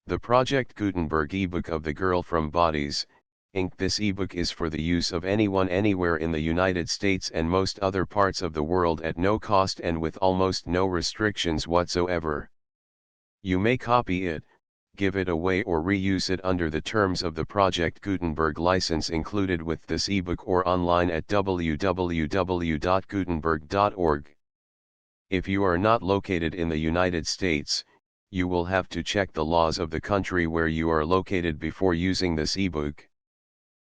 The Project Gutenberg ebook of The Girl from Bodies, Inc. This ebook is for the use of anyone anywhere in the United States and most other parts of the world at no cost and with almost no restrictions whatsoever. You may copy it, give it away or reuse it under the terms of the Project Gutenberg license included with this ebook or online at www.gutenberg.org. If you are not located in the United States, you will have to check the laws of the country where you are located before using this ebook.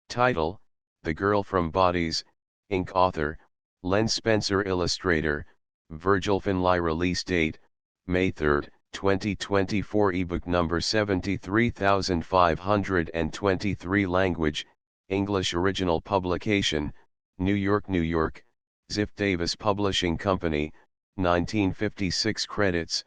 Title: The Girl from Bodies, Inc. Author: Len Spencer. Illustrator: Virgil Finlay. Release date: May 3, 2024. Ebook number 73523. Language: English. Original publication: New York, New York, Ziff Davis Publishing Company, 1956. Credits: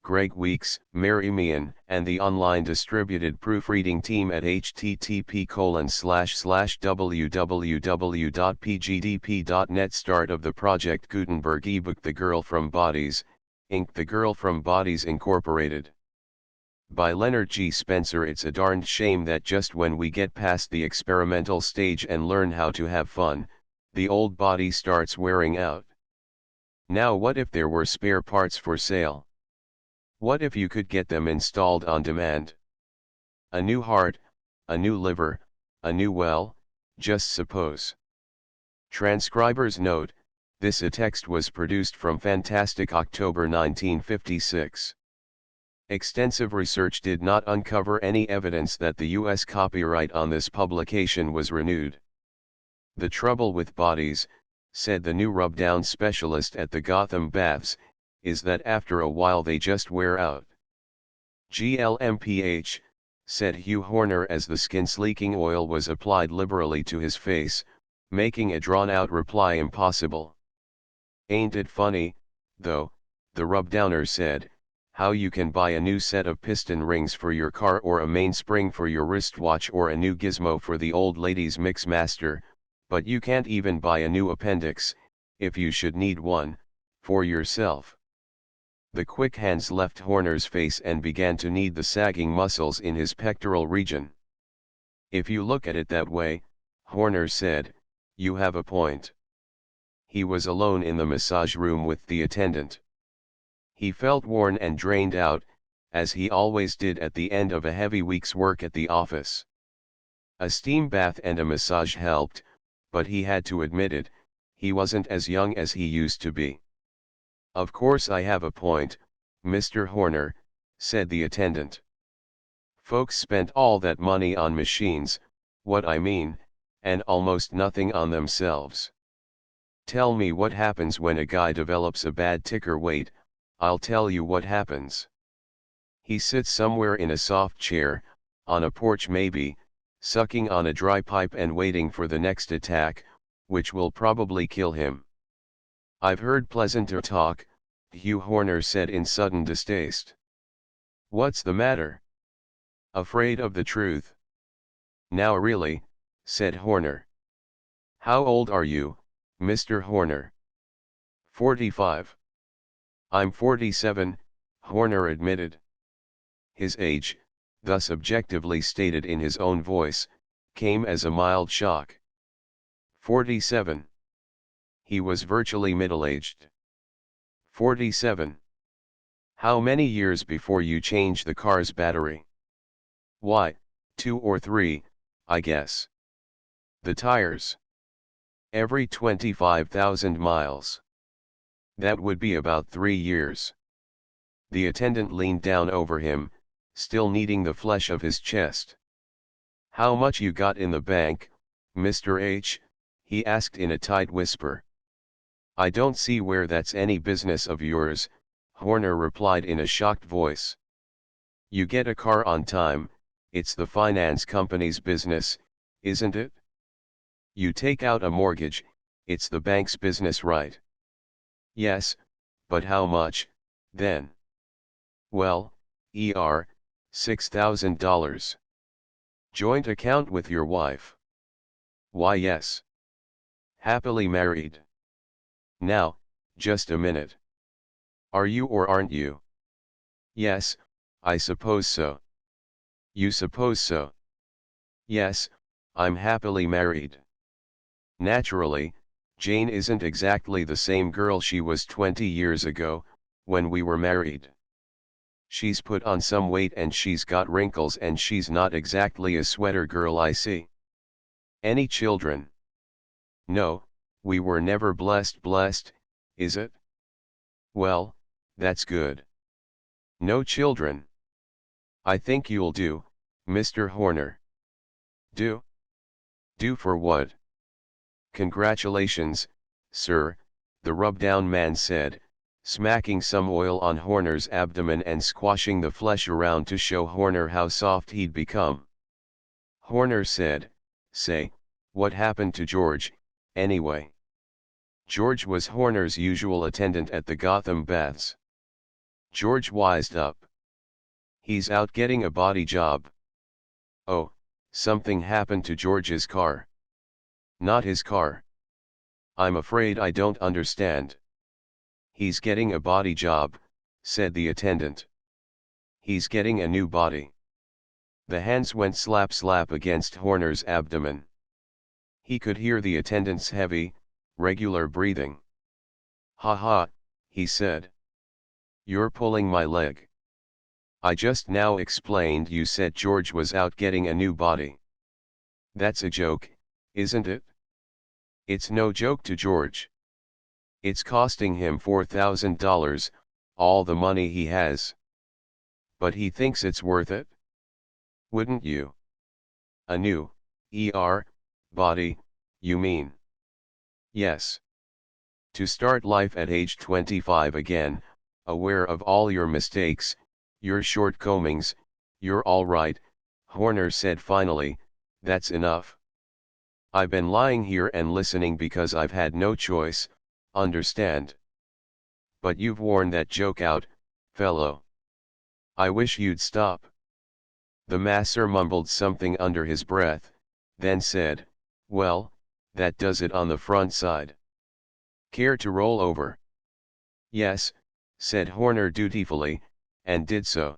Greg Weeks, Mary Meehan, and the online distributed proofreading team at http://www.pgdp.net. Start of the Project Gutenberg ebook The Girl from Bodies, Inc. The Girl from Bodies Incorporated. By Leonard G. Spencer. It's a darned shame that just when we get past the experimental stage and learn how to have fun, the old body starts wearing out. Now what if there were spare parts for sale? What if you could get them installed on demand? A new heart, a new liver, a new well, just suppose. Transcriber's note: this text was produced from Fantastic October 1956. Extensive research did not uncover any evidence that the U.S. copyright on this publication was renewed. The trouble with bodies, said the new rub-down specialist at the Gotham Baths, is that after a while they just wear out. GLMPH, said Hugh Horner as the skin-sleeking oil was applied liberally to his face, making a drawn-out reply impossible. Ain't it funny, though, the rub-downer said, how you can buy a new set of piston rings for your car or a mainspring for your wristwatch or a new gizmo for the old lady's Mixmaster, but you can't even buy a new appendix, if you should need one, for yourself. The quick hands left Horner's face and began to knead the sagging muscles in his pectoral region. If you look at it that way, Horner said, you have a point. He was alone in the massage room with the attendant. He felt worn and drained out, as he always did at the end of a heavy week's work at the office. A steam bath and a massage helped, but he had to admit it, he wasn't as young as he used to be. Of course I have a point, Mr. Horner, said the attendant. Folks spent all that money on machines, what I mean, and almost nothing on themselves. Tell me what happens when a guy develops a bad ticker weight, I'll tell you what happens. He sits somewhere in a soft chair, on a porch maybe, sucking on a dry pipe and waiting for the next attack, which will probably kill him. I've heard pleasanter talk, Hugh Horner said in sudden distaste. What's the matter? Afraid of the truth? Now really, said Horner. How old are you, Mr. Horner? 45. I'm 47, Horner admitted. His age, thus objectively stated in his own voice, came as a mild shock. 47. He was virtually middle-aged. 47. How many years before you change the car's battery? Why, 2 or 3, I guess. The tires? Every 25,000 miles. That would be about 3 years. The attendant leaned down over him, still kneading the flesh of his chest. How much you got in the bank, Mr. H? He asked in a tight whisper. I don't see where that's any business of yours, Horner replied in a shocked voice. You get a car on time, it's the finance company's business, isn't it? You take out a mortgage, it's the bank's business, right? Yes, but how much, then? Well, $6,000. Joint account with your wife? Why, yes. Happily married. Now, just a minute. Are you or aren't you? Yes, I suppose so. You suppose so? Yes, I'm happily married. Naturally, Jane isn't exactly the same girl she was 20 years ago, when we were married. She's put on some weight and she's got wrinkles and she's not exactly a sweater girl, I see. Any children? No, we were never blessed, is it? Well, that's good. No children. I think you'll do, Mr. Horner. Do? Do for what? Congratulations, sir, the rub-down man said, smacking some oil on Horner's abdomen and squashing the flesh around to show Horner how soft he'd become. Horner said, "Say, what happened to George, anyway?" George was Horner's usual attendant at the Gotham baths. George wised up. "He's out getting a body job." "Oh, something happened to George's car." "Not his car." "I'm afraid I don't understand." "He's getting a body job," said the attendant. "He's getting a new body." The hands went slap slap against Horner's abdomen. He could hear the attendant's heavy, regular breathing. "Ha ha," he said. "You're pulling my leg. I just now explained you said George was out getting a new body. That's a joke, isn't it?" "It's no joke to George. It's costing him $4,000, all the money he has. But he thinks it's worth it. Wouldn't you?" "A new, body, you mean?" "Yes. To start life at age 25 again, aware of all your mistakes, your shortcomings. You're all right," Horner said finally. "That's enough. I've been lying here and listening because I've had no choice, understand? But you've worn that joke out, fellow. I wish you'd stop." The masser mumbled something under his breath, then said, "Well, that does it on the front side. Care to roll over?" "Yes," said Horner dutifully, and did so.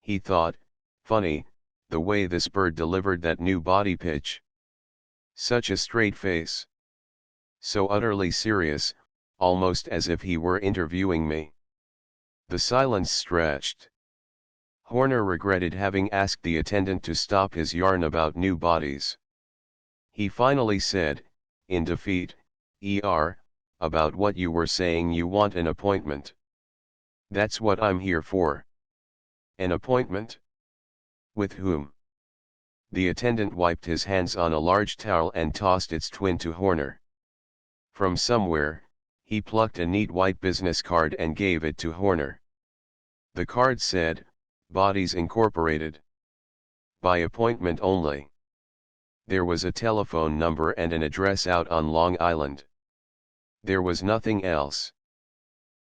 He thought, funny, the way this bird delivered that new body pitch. Such a straight face. So utterly serious, almost as if he were interviewing me. The silence stretched. Horner regretted having asked the attendant to stop his yarn about new bodies. He finally said, in defeat, "About what you were saying you want an appointment." "That's what I'm here for." "An appointment? With whom?" The attendant wiped his hands on a large towel and tossed its twin to Horner. From somewhere, he plucked a neat white business card and gave it to Horner. The card said, "Bodies Incorporated. By appointment only." There was a telephone number and an address out on Long Island. There was nothing else.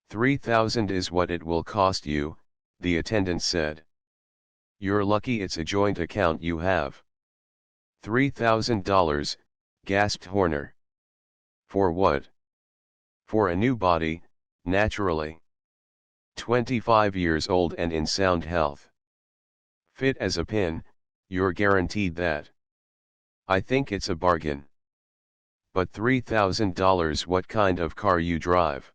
"$3,000 is what it will cost you," the attendant said. "You're lucky it's a joint account you have." $3,000, gasped Horner. "For what?" "For a new body, naturally. 25 years old and in sound health. Fit as a pin, you're guaranteed that. I think it's a bargain." "But $3,000, what kind of car you drive?"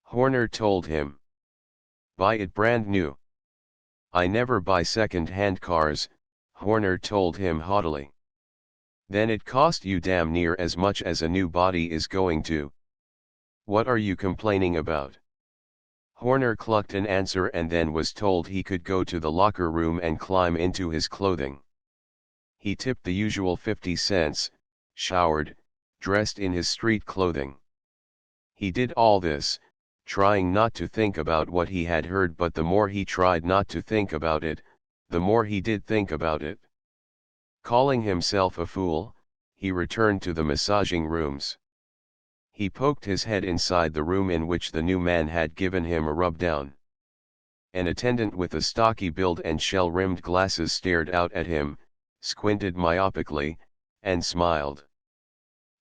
Horner told him. "Buy it brand new." "I never buy second-hand cars," Horner told him haughtily. "Then it cost you damn near as much as a new body is going to. What are you complaining about?" Horner clucked an answer and then was told he could go to the locker room and climb into his clothing. He tipped the usual 50 cents, showered, dressed in his street clothing. He did all this, trying not to think about what he had heard, but the more he tried not to think about it, the more he did think about it. Calling himself a fool, he returned to the massaging rooms. He poked his head inside the room in which the new man had given him a rub-down. An attendant with a stocky build and shell-rimmed glasses stared out at him, squinted myopically, and smiled.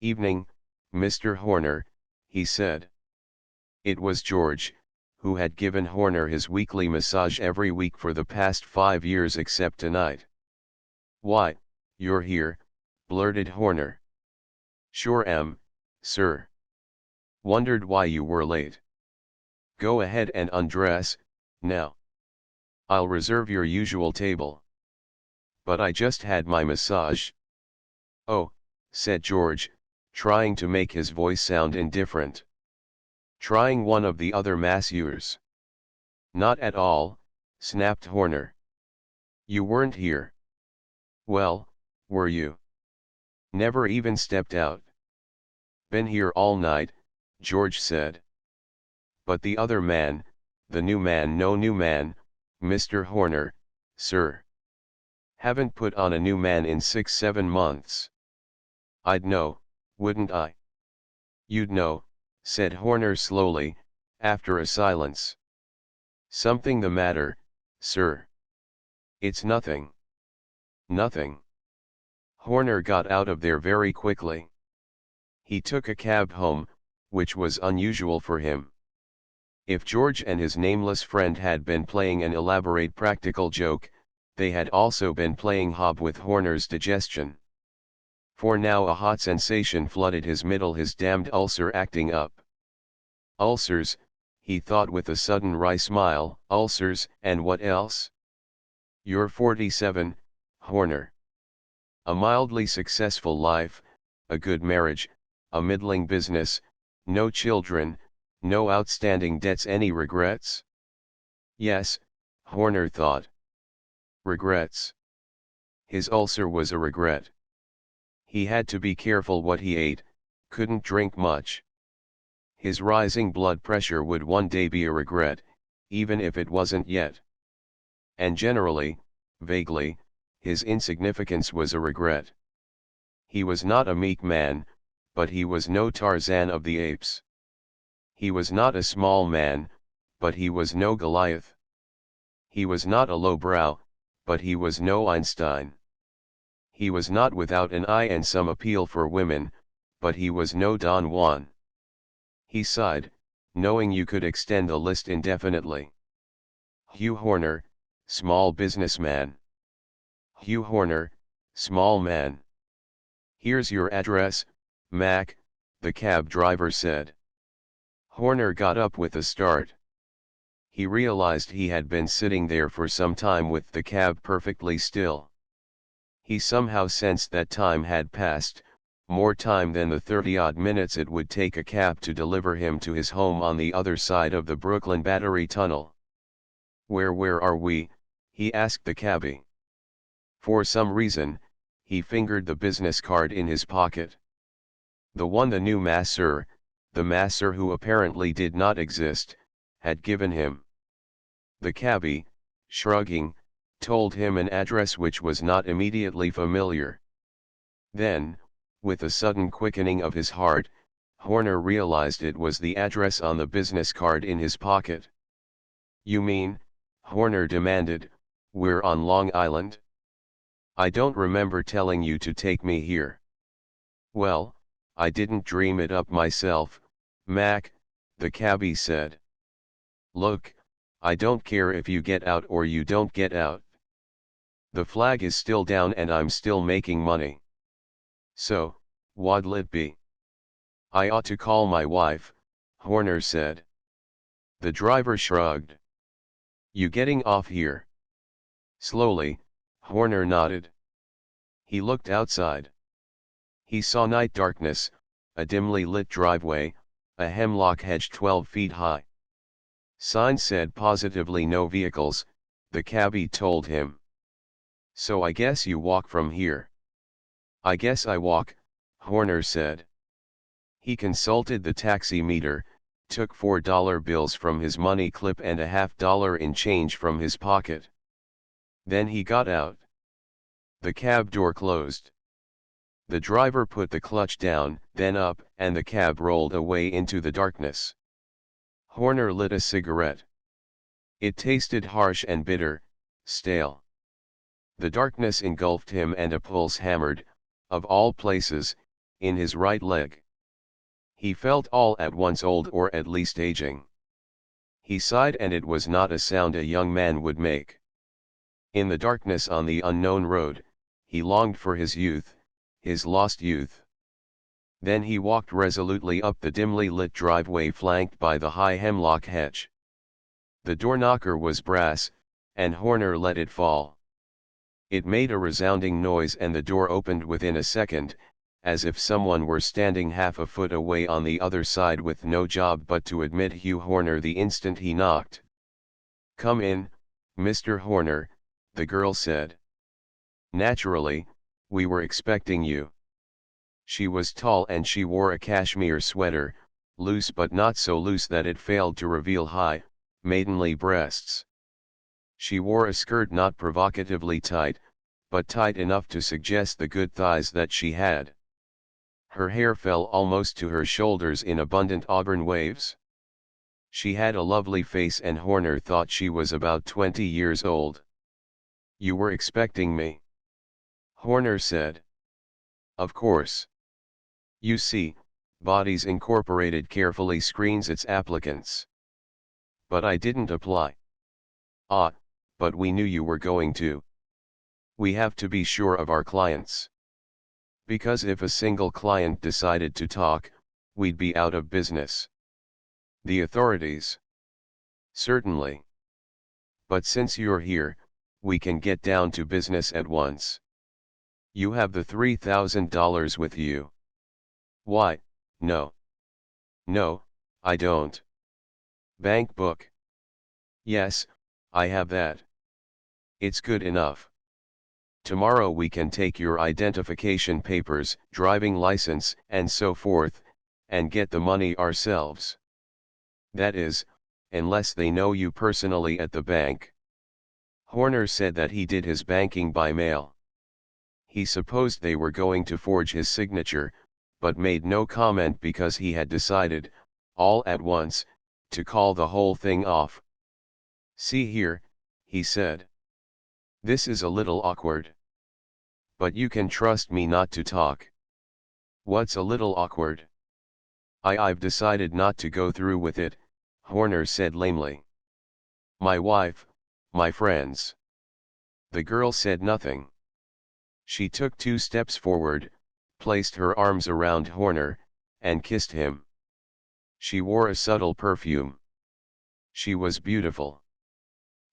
"Evening, Mr. Horner," he said. It was George, who had given Horner his weekly massage every week for the past 5 years except tonight. "Why, you're here," blurted Horner. "Sure am, sir. Wondered why you were late. Go ahead and undress, now. I'll reserve your usual table." "But I just had my massage." "Oh," said George, trying to make his voice sound indifferent. "Trying one of the other masseurs." "Not at all," snapped Horner. "You weren't here." "Well, were you?" "Never even stepped out." "Been here all night," George said. "But the other man, the new man, no new man, Mr. Horner, sir. Haven't put on a new man in 6-7 months." "I'd know, wouldn't I?" "You'd know," said Horner slowly, after a silence. "Something the matter, sir?" "It's nothing." "Nothing." Horner got out of there very quickly. He took a cab home, which was unusual for him. If George and his nameless friend had been playing an elaborate practical joke, they had also been playing hob with Horner's digestion. For now a hot sensation flooded his middle, his damned ulcer acting up. Ulcers, he thought with a sudden wry smile, ulcers, and what else? "You're 47, Horner. A mildly successful life, a good marriage, a middling business, no children, no outstanding debts. Any regrets?" Yes, Horner thought. Regrets. His ulcer was a regret. He had to be careful what he ate, couldn't drink much. His rising blood pressure would one day be a regret, even if it wasn't yet. And generally, vaguely, his insignificance was a regret. He was not a meek man, but he was no Tarzan of the Apes. He was not a small man, but he was no Goliath. He was not a lowbrow, but he was no Einstein. He was not without an eye and some appeal for women, but he was no Don Juan. He sighed, knowing you could extend the list indefinitely. Hugh Horner, small businessman. Hugh Horner, small man. "Here's your address, Mac," the cab driver said. Horner got up with a start. He realized he had been sitting there for some time with the cab perfectly still. He somehow sensed that time had passed, more time than the 30-odd minutes it would take a cab to deliver him to his home on the other side of the Brooklyn Battery Tunnel. Where are we?" he asked the cabbie. For some reason, he fingered the business card in his pocket. The one the new masseur, the masseur who apparently did not exist, had given him. The cabbie, shrugging, told him an address which was not immediately familiar. Then, with a sudden quickening of his heart, Horner realized it was the address on the business card in his pocket. "You mean," Horner demanded, "we're on Long Island? I don't remember telling you to take me here." "Well, I didn't dream it up myself, Mac," the cabbie said. "Look, I don't care if you get out or you don't get out. The flag is still down and I'm still making money. So, what'll it be?" "I ought to call my wife," Horner said. The driver shrugged. "You getting off here?" Slowly, Horner nodded. He looked outside. He saw night darkness, a dimly lit driveway, a hemlock hedge 12 feet high. Sign said positively no vehicles, the cabbie told him. "So I guess you walk from here." "I guess I walk," Horner said. He consulted the taxi meter, took $4 bills from his money clip and a $half in change from his pocket. Then he got out. The cab door closed. The driver put the clutch down, then up, and the cab rolled away into the darkness. Horner lit a cigarette. It tasted harsh and bitter, stale. The darkness engulfed him and a pulse hammered, of all places, in his right leg. He felt all at once old or at least aging. He sighed, and it was not a sound a young man would make. In the darkness on the unknown road, he longed for his youth, his lost youth. Then he walked resolutely up the dimly lit driveway flanked by the high hemlock hedge. The door knocker was brass, and Horner let it fall. It made a resounding noise, and the door opened within a second, as if someone were standing half a foot away on the other side with no job but to admit Hugh Horner the instant he knocked. "Come in, Mr. Horner," the girl said. "Naturally, we were expecting you." She was tall, and she wore a cashmere sweater, loose but not so loose that it failed to reveal high, maidenly breasts. She wore a skirt not provocatively tight, but tight enough to suggest the good thighs that she had. Her hair fell almost to her shoulders in abundant auburn waves. She had a lovely face, and Horner thought she was about 20 years old. "You were expecting me?" Horner said. "Of course. You see, Bodies Incorporated carefully screens its applicants. But I didn't apply." "Ah, but we knew you were going to. We have to be sure of our clients. Because if a single client decided to talk, we'd be out of business." "The authorities?" "Certainly. But since you're here, we can get down to business at once. You have the $3,000 with you." "Why, no. No, I don't." "Bank book?" "Yes, I have that. It's good enough. Tomorrow we can take your identification papers, driving license, and so forth, and get the money ourselves. That is, unless they know you personally at the bank." Horner said that he did his banking by mail. He supposed they were going to forge his signature, but made no comment because he had decided, all at once, to call the whole thing off. "See here," he said. "This is a little awkward. But you can trust me not to talk." "What's a little awkward?" I've decided not to go through with it," Horner said lamely. "My wife, my friends." The girl said nothing. She took 2 steps forward, placed her arms around Horner, and kissed him. She wore a subtle perfume. She was beautiful.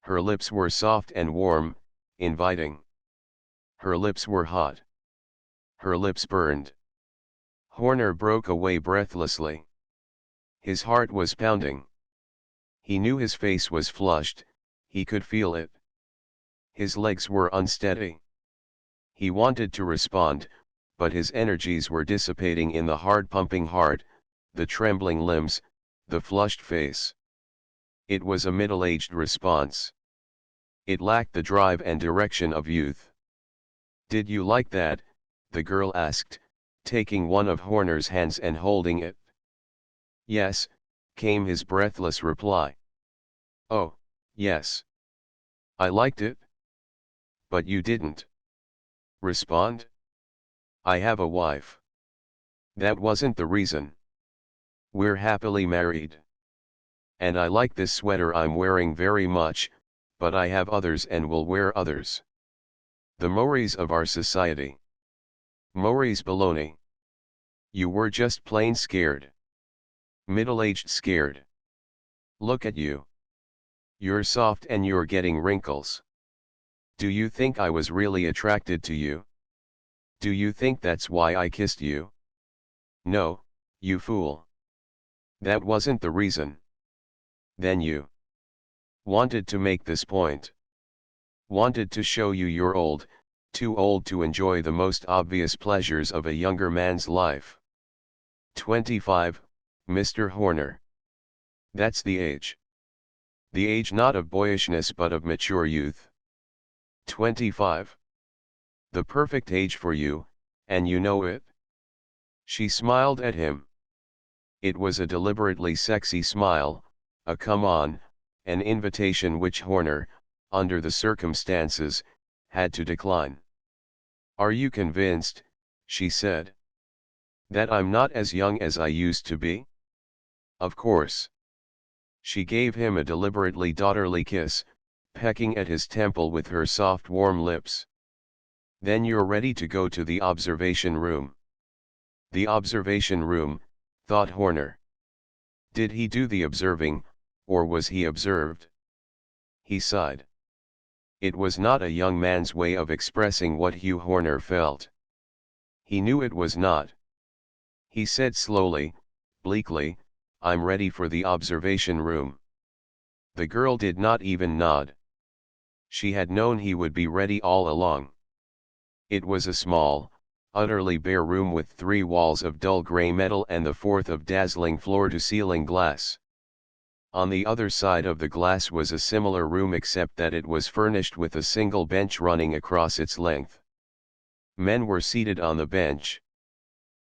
Her lips were soft and warm, inviting. Her lips were hot. Her lips burned. Horner broke away breathlessly. His heart was pounding. He knew his face was flushed, he could feel it. His legs were unsteady. He wanted to respond, but his energies were dissipating in the hard-pumping heart, the trembling limbs, the flushed face. It was a middle-aged response. It lacked the drive and direction of youth. "Did you like that?" the girl asked, taking one of Horner's hands and holding it. "Yes," came his breathless reply. "Oh, yes. I liked it." "But you didn't respond?" "I have a wife." "That wasn't the reason. We're happily married. And I like this sweater I'm wearing very much, but I have others and will wear others. The mores of our society." "Mores baloney. You were just plain scared. Middle-aged scared. Look at you. You're soft and you're getting wrinkles. Do you think I was really attracted to you? Do you think that's why I kissed you? No, you fool. That wasn't the reason. Then you wanted to make this point. Wanted to show you you're old, too old to enjoy the most obvious pleasures of a younger man's life. 25, Mr. Horner. That's the age. The age not of boyishness but of mature youth. 25. The perfect age for you, and you know it." She smiled at him. It was a deliberately sexy smile, a come on, an invitation which Horner, under the circumstances, had to decline. "Are you convinced," she said, "that I'm not as young as I used to be?" "Of course." She gave him a deliberately daughterly kiss, pecking at his temple with her soft warm lips. Then you're ready to go to the observation room. The observation room, thought Horner. Did he do the observing, or was he observed? He sighed. It was not a young man's way of expressing what Hugh Horner felt. He knew it was not. He said slowly, bleakly, I'm ready for the observation room. The girl did not even nod. She had known he would be ready all along. It was a small, utterly bare room with 3 walls of dull gray metal and the 4th of dazzling floor-to-ceiling glass. On the other side of the glass was a similar room except that it was furnished with a single bench running across its length. Men were seated on the bench.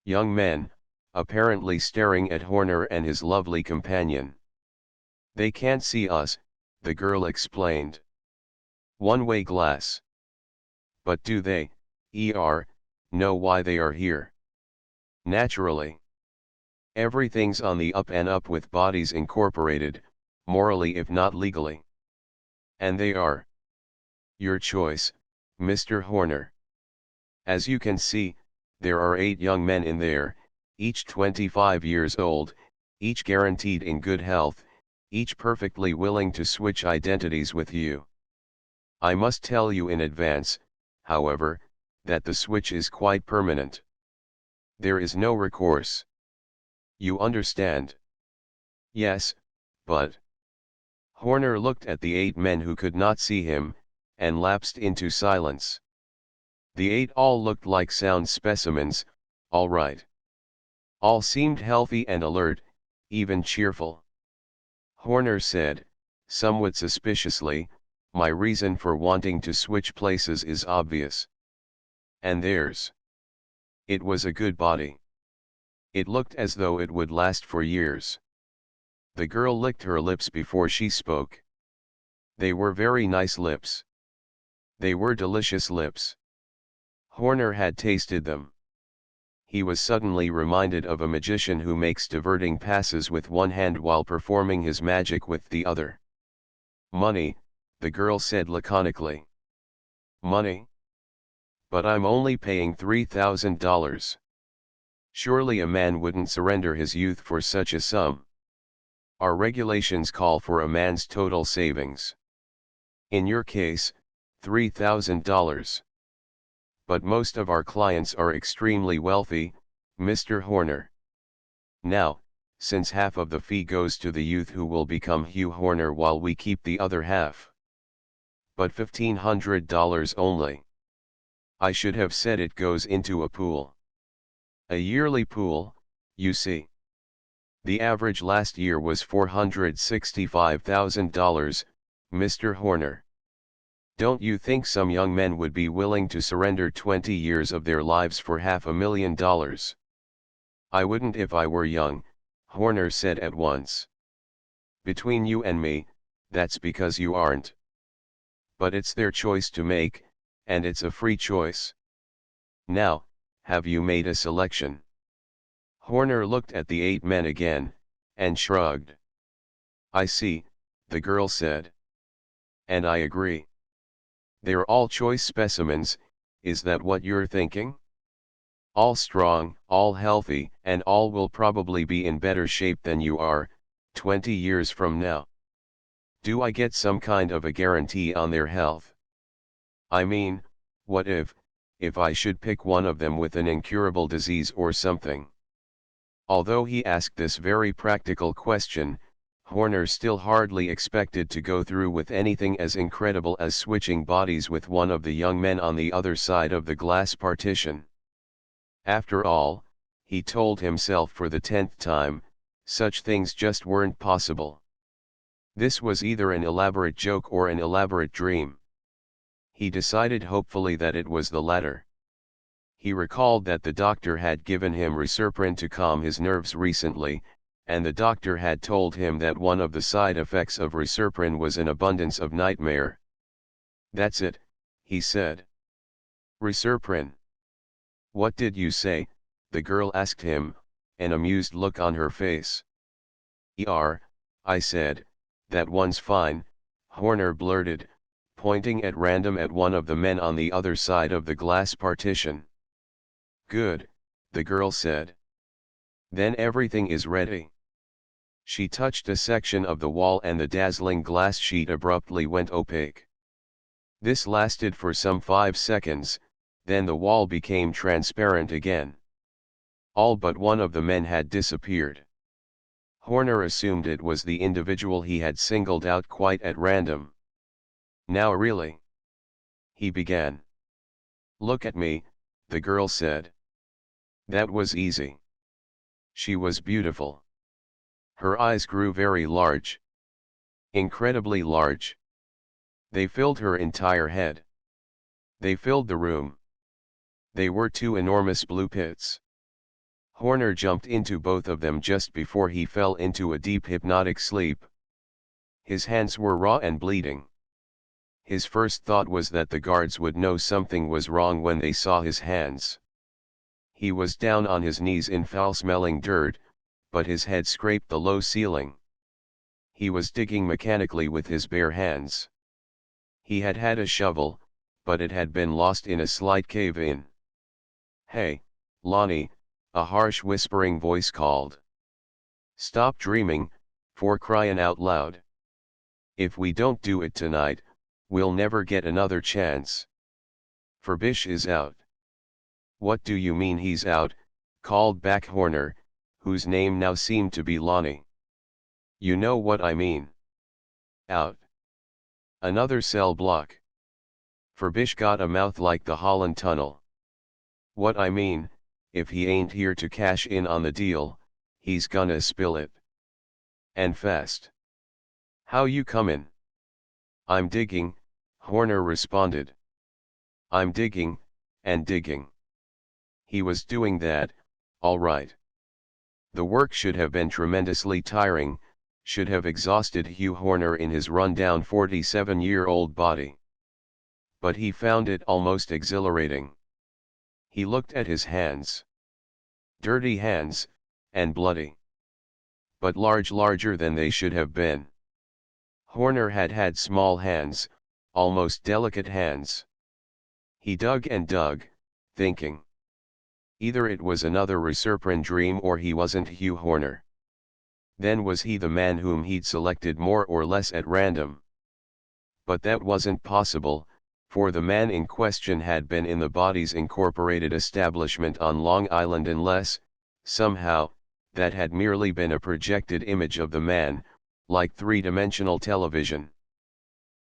Young men, apparently staring at Horner and his lovely companion. They can't see us, the girl explained. One-way glass. But do they, know why they are here? Naturally. Everything's on the up and up with bodies incorporated, morally if not legally. And they are. Your choice, Mr. Horner. As you can see, there are 8 young men in there, each 25 years old, each guaranteed in good health, each perfectly willing to switch identities with you. I must tell you in advance, however, that the switch is quite permanent. There is no recourse. You understand? Yes, but... Horner looked at the 8 men who could not see him, and lapsed into silence. The 8 all looked like sound specimens, all right. All seemed healthy and alert, even cheerful. Horner said, somewhat suspiciously, my reason for wanting to switch places is obvious. And theirs. It was a good body. It looked as though it would last for years. The girl licked her lips before she spoke. They were very nice lips. They were delicious lips. Horner had tasted them. He was suddenly reminded of a magician who makes diverting passes with one hand while performing his magic with the other. Money, the girl said laconically. Money? But I'm only paying $3,000. Surely a man wouldn't surrender his youth for such a sum. Our regulations call for a man's total savings. In your case, $3,000. But most of our clients are extremely wealthy, Mr. Horner. Now, since half of the fee goes to the youth who will become Hugh Horner while we keep the other half. But $1,500 only. I should have said it goes into a pool. A yearly pool, you see. The average last year was $465,000, Mr. Horner. Don't you think some young men would be willing to surrender 20 years of their lives for $500,000? I wouldn't if I were young, Horner said at once. Between you and me, that's because you aren't. But it's their choice to make, and it's a free choice. Now, have you made a selection? Horner looked at the 8 men again, and shrugged. I see, the girl said. And I agree. They're all choice specimens, is that what you're thinking? All strong, all healthy, and all will probably be in better shape than you are, 20 years from now. Do I get some kind of a guarantee on their health? I mean, what if I should pick one of them with an incurable disease or something? Although he asked this very practical question, Horner still hardly expected to go through with anything as incredible as switching bodies with one of the young men on the other side of the glass partition. After all, he told himself for the 10th time, such things just weren't possible. This was either an elaborate joke or an elaborate dream. He decided hopefully that it was the latter. He recalled that the doctor had given him Reserpine to calm his nerves recently, and the doctor had told him that one of the side effects of Reserpine was an abundance of nightmare. That's it, he said. Reserpine. What did you say? The girl asked him, an amused look on her face. I said, "that one's fine," Horner blurted, pointing at random at one of the men on the other side of the glass partition. "Good," the girl said. "Then everything is ready." She touched a section of the wall and the dazzling glass sheet abruptly went opaque. This lasted for some 5 seconds, then the wall became transparent again. All but one of the men had disappeared. Horner assumed it was the individual he had singled out quite at random. "Now really," he began. "Look at me," the girl said. That was easy. She was beautiful. Her eyes grew very large. Incredibly large. They filled her entire head. They filled the room. They were 2 enormous blue pits. Horner jumped into both of them just before he fell into a deep hypnotic sleep. His hands were raw and bleeding. His first thought was that the guards would know something was wrong when they saw his hands. He was down on his knees in foul-smelling dirt, but his head scraped the low ceiling. He was digging mechanically with his bare hands. He had had a shovel, but it had been lost in a slight cave-in. "Hey, Lonnie," a harsh whispering voice called. "Stop dreaming, for crying out loud. If we don't do it tonight, we'll never get another chance. Furbish is out." "What do you mean he's out?" called back Horner, whose name now seemed to be Lonnie. "You know what I mean. Out. Another cell block. Furbish got a mouth like the Holland Tunnel. What I mean, if he ain't here to cash in on the deal, he's gonna spill it. And fast. How you comin'?" "I'm digging," Horner responded. "I'm digging, and digging." He was doing that, all right. The work should have been tremendously tiring, should have exhausted Hugh Horner in his run-down 47-year-old body. But he found it almost exhilarating. He looked at his hands. Dirty hands, and bloody. But larger than they should have been. Horner had had small hands, almost delicate hands. He dug and dug, thinking. Either it was another resurgent dream or he wasn't Hugh Horner. Then was he the man whom he'd selected more or less at random? But that wasn't possible, for the man in question had been in the Bodies Incorporated establishment on Long Island unless, somehow, that had merely been a projected image of the man, like three-dimensional television.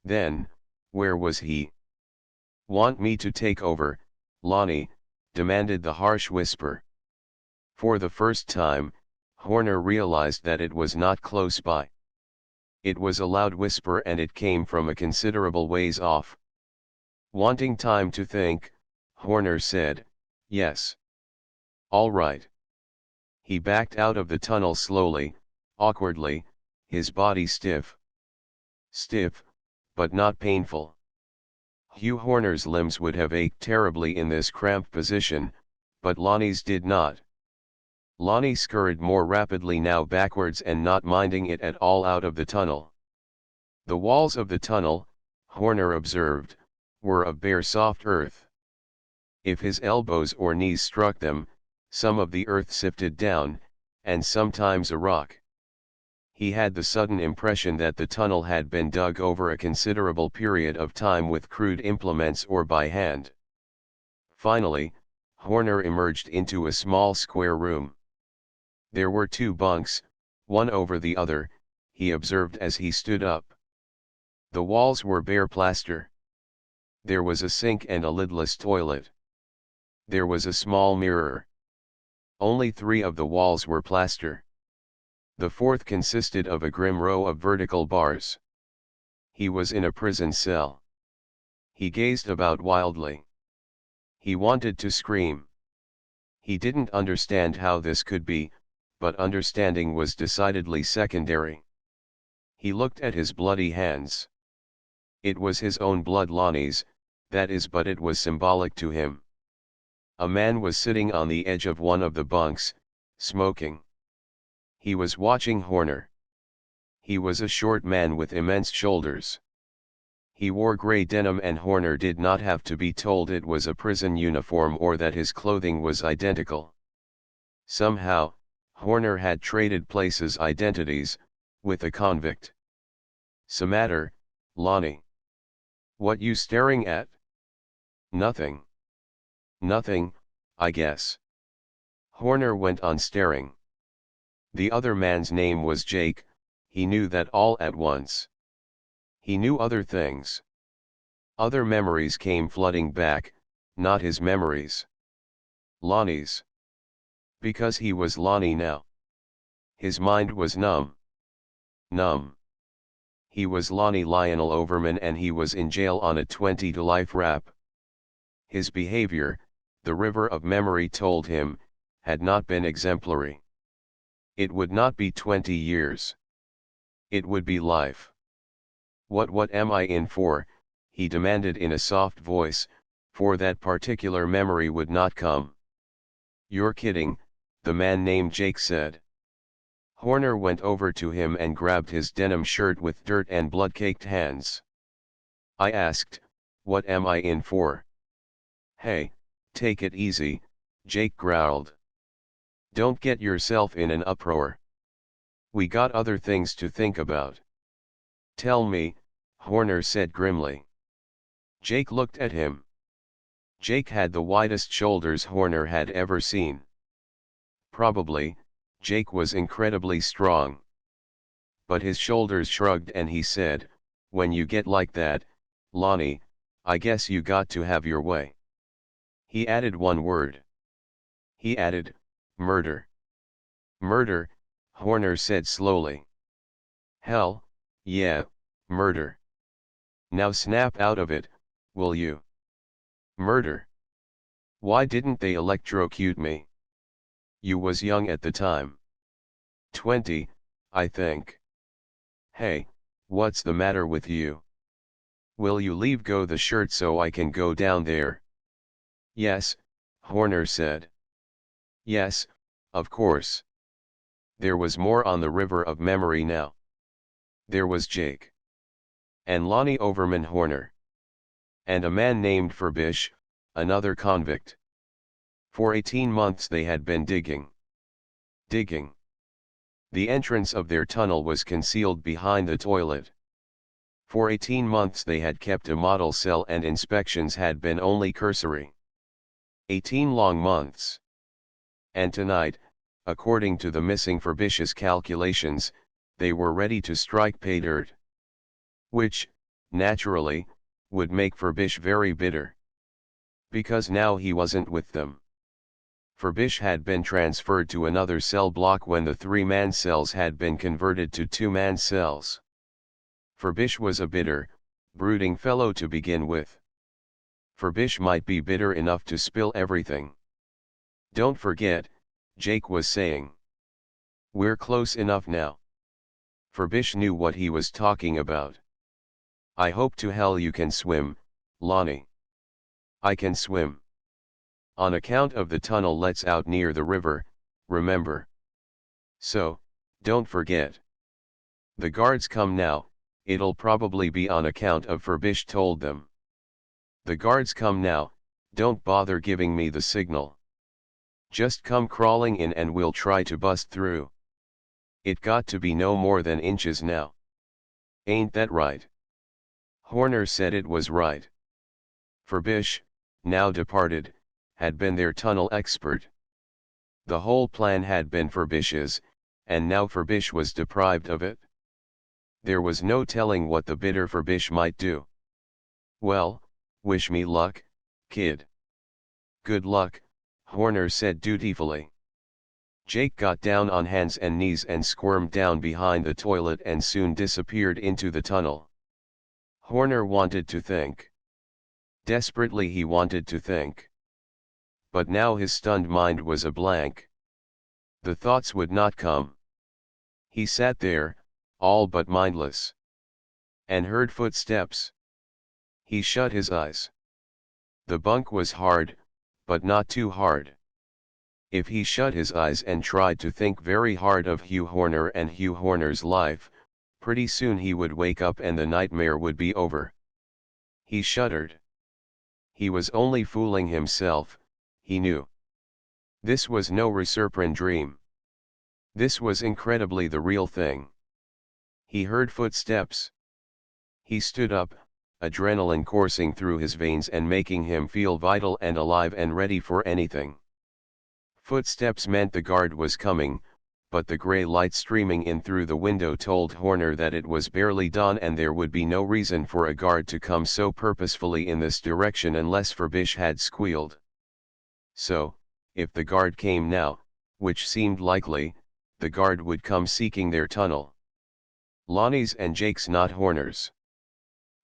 Then, where was he? "Want me to take over, Lonnie?" demanded the harsh whisper. For the first time, Horner realized that it was not close by. It was a loud whisper and it came from a considerable ways off. Wanting time to think, Horner said, "Yes. All right." He backed out of the tunnel slowly, awkwardly, his body stiff. Stiff, but not painful. Hugh Horner's limbs would have ached terribly in this cramped position, but Lonnie's did not. Lonnie scurried more rapidly now backwards and not minding it at all out of the tunnel. The walls of the tunnel, Horner observed, were of bare soft earth. If his elbows or knees struck them, some of the earth sifted down, and sometimes a rock. He had the sudden impression that the tunnel had been dug over a considerable period of time with crude implements or by hand. Finally, Horner emerged into a small square room. There were 2 bunks, one over the other, he observed as he stood up. The walls were bare plaster. There was a sink and a lidless toilet. There was a small mirror. Only 3 of the walls were plaster. The 4th consisted of a grim row of vertical bars. He was in a prison cell. He gazed about wildly. He wanted to scream. He didn't understand how this could be, but understanding was decidedly secondary. He looked at his bloody hands. It was his own blood, Lonnie's, that is, but it was symbolic to him. A man was sitting on the edge of one of the bunks, smoking. He was watching Horner. He was a short man with immense shoulders. He wore gray denim, and Horner did not have to be told it was a prison uniform or that his clothing was identical. Somehow, Horner had traded places identities with a convict. "'Smatter, Lonnie. What you staring at?" "Nothing. Nothing, I guess." Horner went on staring. The other man's name was Jake. He knew that all at once. He knew other things. Other memories came flooding back, not his memories. Lonnie's. Because he was Lonnie now. His mind was numb. Numb. He was Lonnie Lionel Overman, and he was in jail on a 20 to life rap. His behavior, the river of memory told him, had not been exemplary. It would not be 20 years. It would be life. What am I in for?" he demanded in a soft voice, for that particular memory would not come. "You're kidding," the man named Jake said. Horner went over to him and grabbed his denim shirt with dirt and blood-caked hands. "I asked, what am I in for?" "Hey, take it easy," Jake growled. "Don't get yourself in an uproar. We got other things to think about." "Tell me," Horner said grimly. Jake looked at him. Jake had the widest shoulders Horner had ever seen. Probably, Jake was incredibly strong. But his shoulders shrugged and he said, "When you get like that, Lonnie, I guess you got to have your way." He added one word. He added, "Murder." "Murder," Horner said slowly. "Hell, yeah, murder. Now snap out of it, will you?" "Murder. Why didn't they electrocute me? You was young at the time. 20, I think." "Hey, what's the matter with you? Will you leave go the shirt so I can go down there?" "Yes," Horner said. "Yes, of course." There was more on the river of memory now. There was Jake. And Lonnie Overman Horner. And a man named Furbish, another convict. For 18 months they had been digging. Digging. The entrance of their tunnel was concealed behind the toilet. For 18 months they had kept a model cell and inspections had been only cursory. 18 long months. And tonight, according to the missing Furbish's calculations, they were ready to strike pay dirt. Which, naturally, would make Furbish very bitter. Because now he wasn't with them. Furbish had been transferred to another cell block when the 3-man cells had been converted to 2-man cells. Furbish was a bitter, brooding fellow to begin with. Furbish might be bitter enough to spill everything. "Don't forget," Jake was saying. "We're close enough now." Furbish knew what he was talking about. "I hope to hell you can swim, Lonnie." "I can swim. On account of the tunnel lets out near the river, remember. So, don't forget. The guards come now, it'll probably be on account of," Furbish told them. "The guards come now, don't bother giving me the signal. Just come crawling in and we'll try to bust through. It got to be no more than inches now. Ain't that right?" Horner said it was right. Furbish, now departed, had been their tunnel expert. The whole plan had been Furbish's, and now Furbish was deprived of it. There was no telling what the bitter Furbish might do. "Well, wish me luck, kid." "Good luck," Horner said dutifully. Jake got down on hands and knees and squirmed down behind the toilet and soon disappeared into the tunnel. Horner wanted to think. Desperately he wanted to think. But now his stunned mind was a blank. The thoughts would not come. He sat there, all but mindless. And heard footsteps. He shut his eyes. The bunk was hard, but not too hard. If he shut his eyes and tried to think very hard of Hugh Horner and Hugh Horner's life, Pretty soon he would wake up and the nightmare would be over. He shuddered. He was only fooling himself, he knew. This was no resurpran dream. This was incredibly the real thing. He heard footsteps. He stood up, adrenaline coursing through his veins and making him feel vital and alive and ready for anything. Footsteps meant the guard was coming, but the gray light streaming in through the window told Horner that it was barely dawn and there would be no reason for a guard to come so purposefully in this direction unless Furbish had squealed. So, if the guard came now, which seemed likely, the guard would come seeking their tunnel. Lonnie's and Jake's, not Horner's.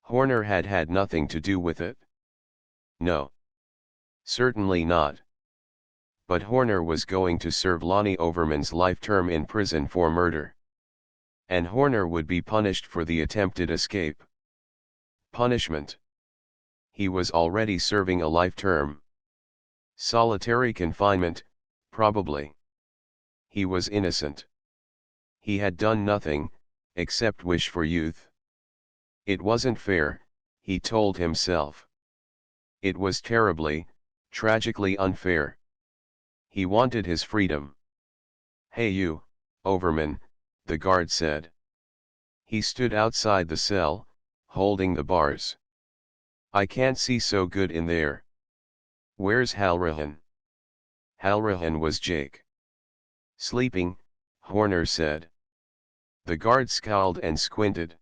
Horner had had nothing to do with it. No. Certainly not. But Horner was going to serve Lonnie Overman's life term in prison for murder. And Horner would be punished for the attempted escape. Punishment. He was already serving a life term. Solitary confinement, probably. He was innocent. He had done nothing, except wish for youth. It wasn't fair, he told himself. It was terribly, tragically unfair. He wanted his freedom. "Hey you, Overman," the guard said. He stood outside the cell, holding the bars. "I can't see so good in there." "Where's Halrahan?" Halrahan was Jake. "Sleeping," Horner said. The guard scowled and squinted.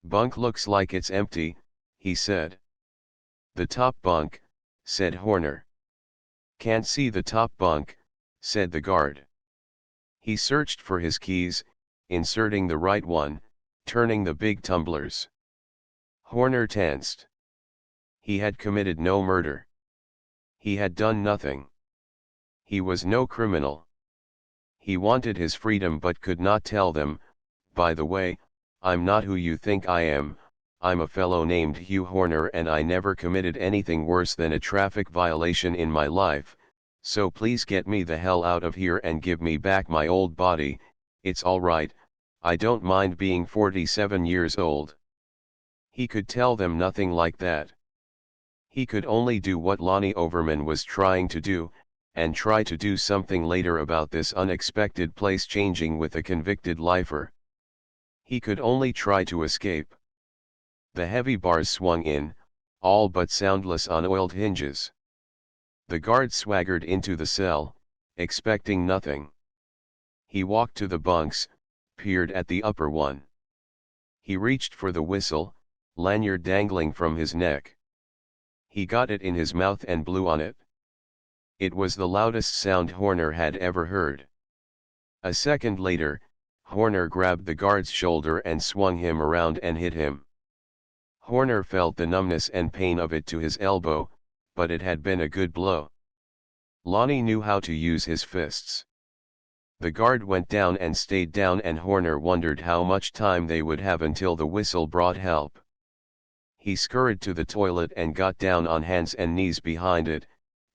"Bunk looks like it's empty," he said. "The top bunk," said Horner. "Can't see the top bunk," said the guard. He searched for his keys, inserting the right one, turning the big tumblers. Horner tensed. He had committed no murder. He had done nothing. He was no criminal. He wanted his freedom but could not tell them, "By the way, I'm not who you think I am, I'm a fellow named Hugh Horner and I never committed anything worse than a traffic violation in my life, so please get me the hell out of here and give me back my old body. It's all right, I don't mind being 47 years old." He could tell them nothing like that. He could only do what Lonnie Overman was trying to do, and try to do something later about this unexpected place changing with a convicted lifer. He could only try to escape. The heavy bars swung in, all but soundless on oiled hinges. The guard swaggered into the cell, expecting nothing. He walked to the bunks, peered at the upper one. He reached for the whistle, lanyard dangling from his neck. He got it in his mouth and blew on it. It was the loudest sound Horner had ever heard. A second later, Horner grabbed the guard's shoulder and swung him around and hit him. Horner felt the numbness and pain of it to his elbow, but it had been a good blow. Lonnie knew how to use his fists. The guard went down and stayed down and Horner wondered how much time they would have until the whistle brought help. He scurried to the toilet and got down on hands and knees behind it,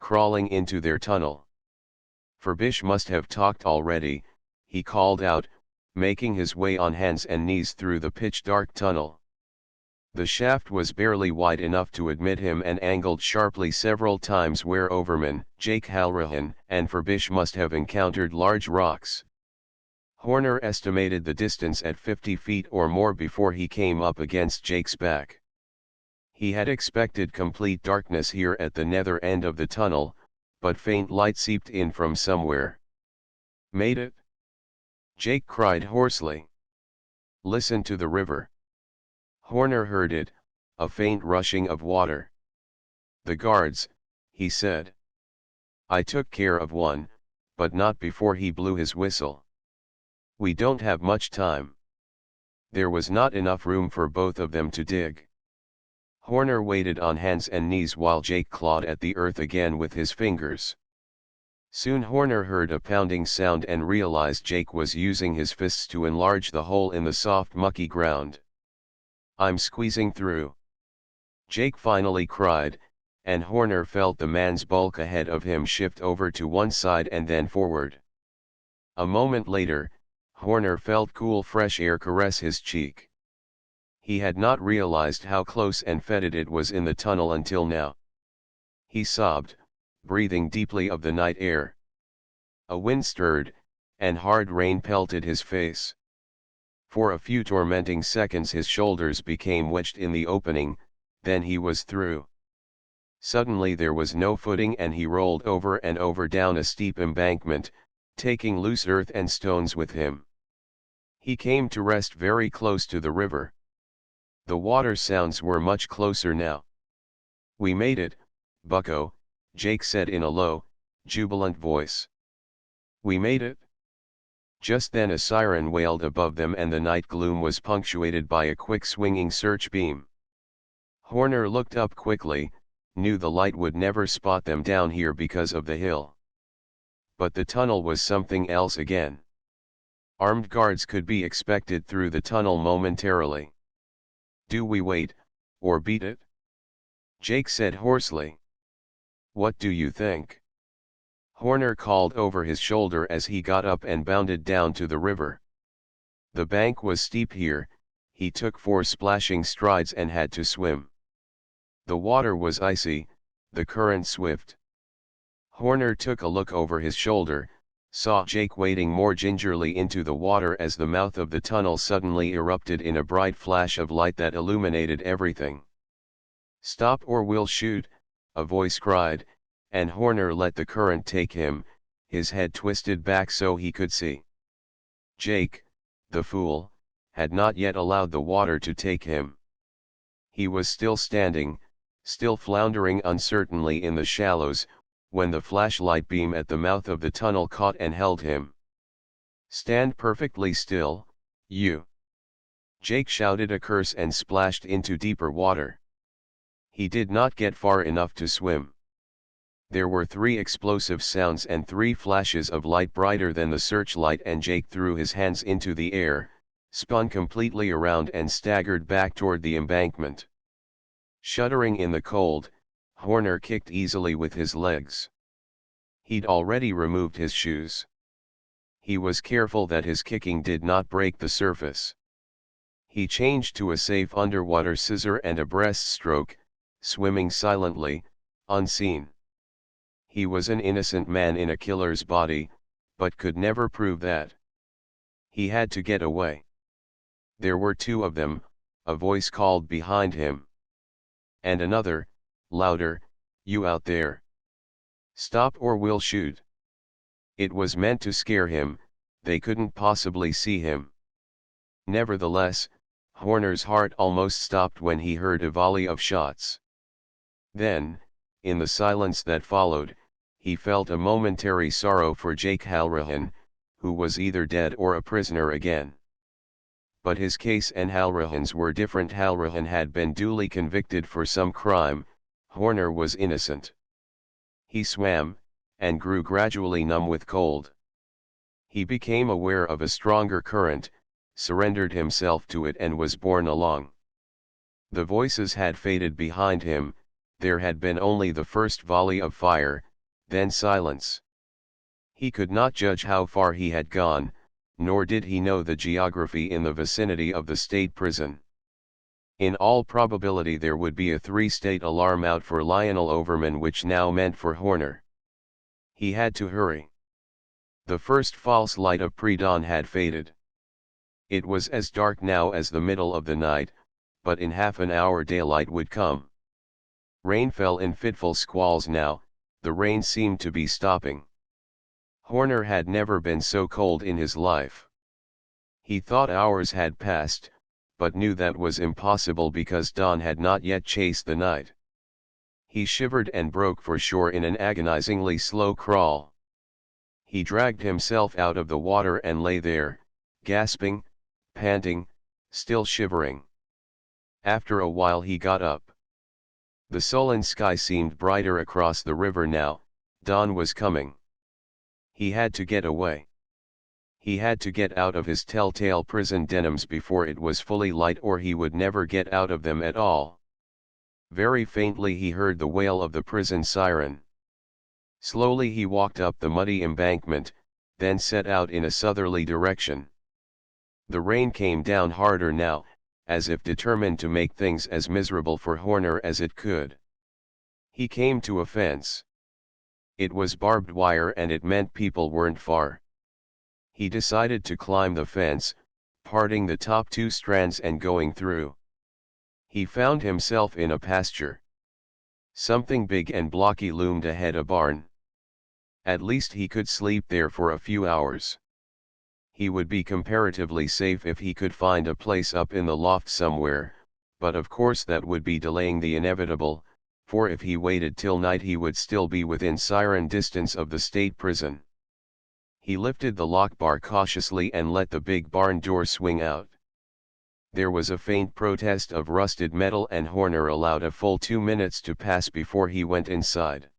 crawling into their tunnel. Furbish must have talked already, he called out, making his way on hands and knees through the pitch-dark tunnel. The shaft was barely wide enough to admit him and angled sharply several times where Overman, Jake Halrahan, and Furbish must have encountered large rocks. Horner estimated the distance at 50 feet or more before he came up against Jake's back. He had expected complete darkness here at the nether end of the tunnel, but faint light seeped in from somewhere. "Made it?" Jake cried hoarsely. "Listen to the river." Horner heard it, a faint rushing of water. "The guards," he said. "I took care of one, but not before he blew his whistle. We don't have much time." There was not enough room for both of them to dig. Horner waited on hands and knees while Jake clawed at the earth again with his fingers. Soon Horner heard a pounding sound and realized Jake was using his fists to enlarge the hole in the soft mucky ground. "I'm squeezing through," Jake finally cried, and Horner felt the man's bulk ahead of him shift over to one side and then forward. A moment later, Horner felt cool fresh air caress his cheek. He had not realized how close and fetid it was in the tunnel until now. He sobbed, breathing deeply of the night air. A wind stirred, and hard rain pelted his face. For a few tormenting seconds his shoulders became wedged in the opening, then he was through. Suddenly there was no footing and he rolled over and over down a steep embankment, taking loose earth and stones with him. He came to rest very close to the river. The water sounds were much closer now. "We made it, bucko," Jake said in a low, jubilant voice. "We made it?" Just then a siren wailed above them and the night gloom was punctuated by a quick swinging search beam. Horner looked up quickly, knew the light would never spot them down here because of the hill. But the tunnel was something else again. Armed guards could be expected through the tunnel momentarily. "Do we wait, or beat it?" Jake said hoarsely. "What do you think?" Horner called over his shoulder as he got up and bounded down to the river. The bank was steep here, he took 4 splashing strides and had to swim. The water was icy, the current swift. Horner took a look over his shoulder, saw Jake wading more gingerly into the water as the mouth of the tunnel suddenly erupted in a bright flash of light that illuminated everything. "Stop or we'll shoot," a voice cried, and Horner let the current take him, his head twisted back so he could see. Jake, the fool, had not yet allowed the water to take him. He was still standing, still floundering uncertainly in the shallows, when the flashlight beam at the mouth of the tunnel caught and held him. "Stand perfectly still, you!" Jake shouted a curse and splashed into deeper water. He did not get far enough to swim. There were 3 explosive sounds and 3 flashes of light brighter than the searchlight and Jake threw his hands into the air, spun completely around and staggered back toward the embankment. Shuddering in the cold, Horner kicked easily with his legs. He'd already removed his shoes. He was careful that his kicking did not break the surface. He changed to a safe underwater scissor and a breaststroke, swimming silently, unseen. He was an innocent man in a killer's body, but could never prove that. He had to get away. There were 2 of them, a voice called behind him. And another, louder, "You out there. Stop or we'll shoot." It was meant to scare him, they couldn't possibly see him. Nevertheless, Horner's heart almost stopped when he heard a volley of shots. Then, in the silence that followed, he felt a momentary sorrow for Jake Halloran, who was either dead or a prisoner again. But his case and Halloran's were different. Halloran had been duly convicted for some crime, Horner was innocent. He swam, and grew gradually numb with cold. He became aware of a stronger current, surrendered himself to it and was borne along. The voices had faded behind him, there had been only the first volley of fire, then silence. He could not judge how far he had gone, nor did he know the geography in the vicinity of the state prison. In all probability there would be a 3-state alarm out for Lionel Overman, which now meant for Horner. He had to hurry. The first false light of pre-dawn had faded. It was as dark now as the middle of the night, but in half an hour daylight would come. Rain fell in fitful squalls now, the rain seemed to be stopping. Horner had never been so cold in his life. He thought hours had passed, but knew that was impossible because dawn had not yet chased the night. He shivered and broke for shore in an agonizingly slow crawl. He dragged himself out of the water and lay there, gasping, panting, still shivering. After a while he got up. The sullen sky seemed brighter across the river now, dawn was coming. He had to get away. He had to get out of his telltale prison denims before it was fully light, or he would never get out of them at all. Very faintly he heard the wail of the prison siren. Slowly he walked up the muddy embankment, then set out in a southerly direction. The rain came down harder now, as if determined to make things as miserable for Horner as it could. He came to a fence. It was barbed wire and it meant people weren't far. He decided to climb the fence, parting the top two strands and going through. He found himself in a pasture. Something big and blocky loomed ahead, a barn. At least he could sleep there for a few hours. He would be comparatively safe if he could find a place up in the loft somewhere, but of course that would be delaying the inevitable, for if he waited till night he would still be within siren distance of the state prison. He lifted the lock bar cautiously and let the big barn door swing out. There was a faint protest of rusted metal and Horner allowed a full 2 minutes to pass before he went inside.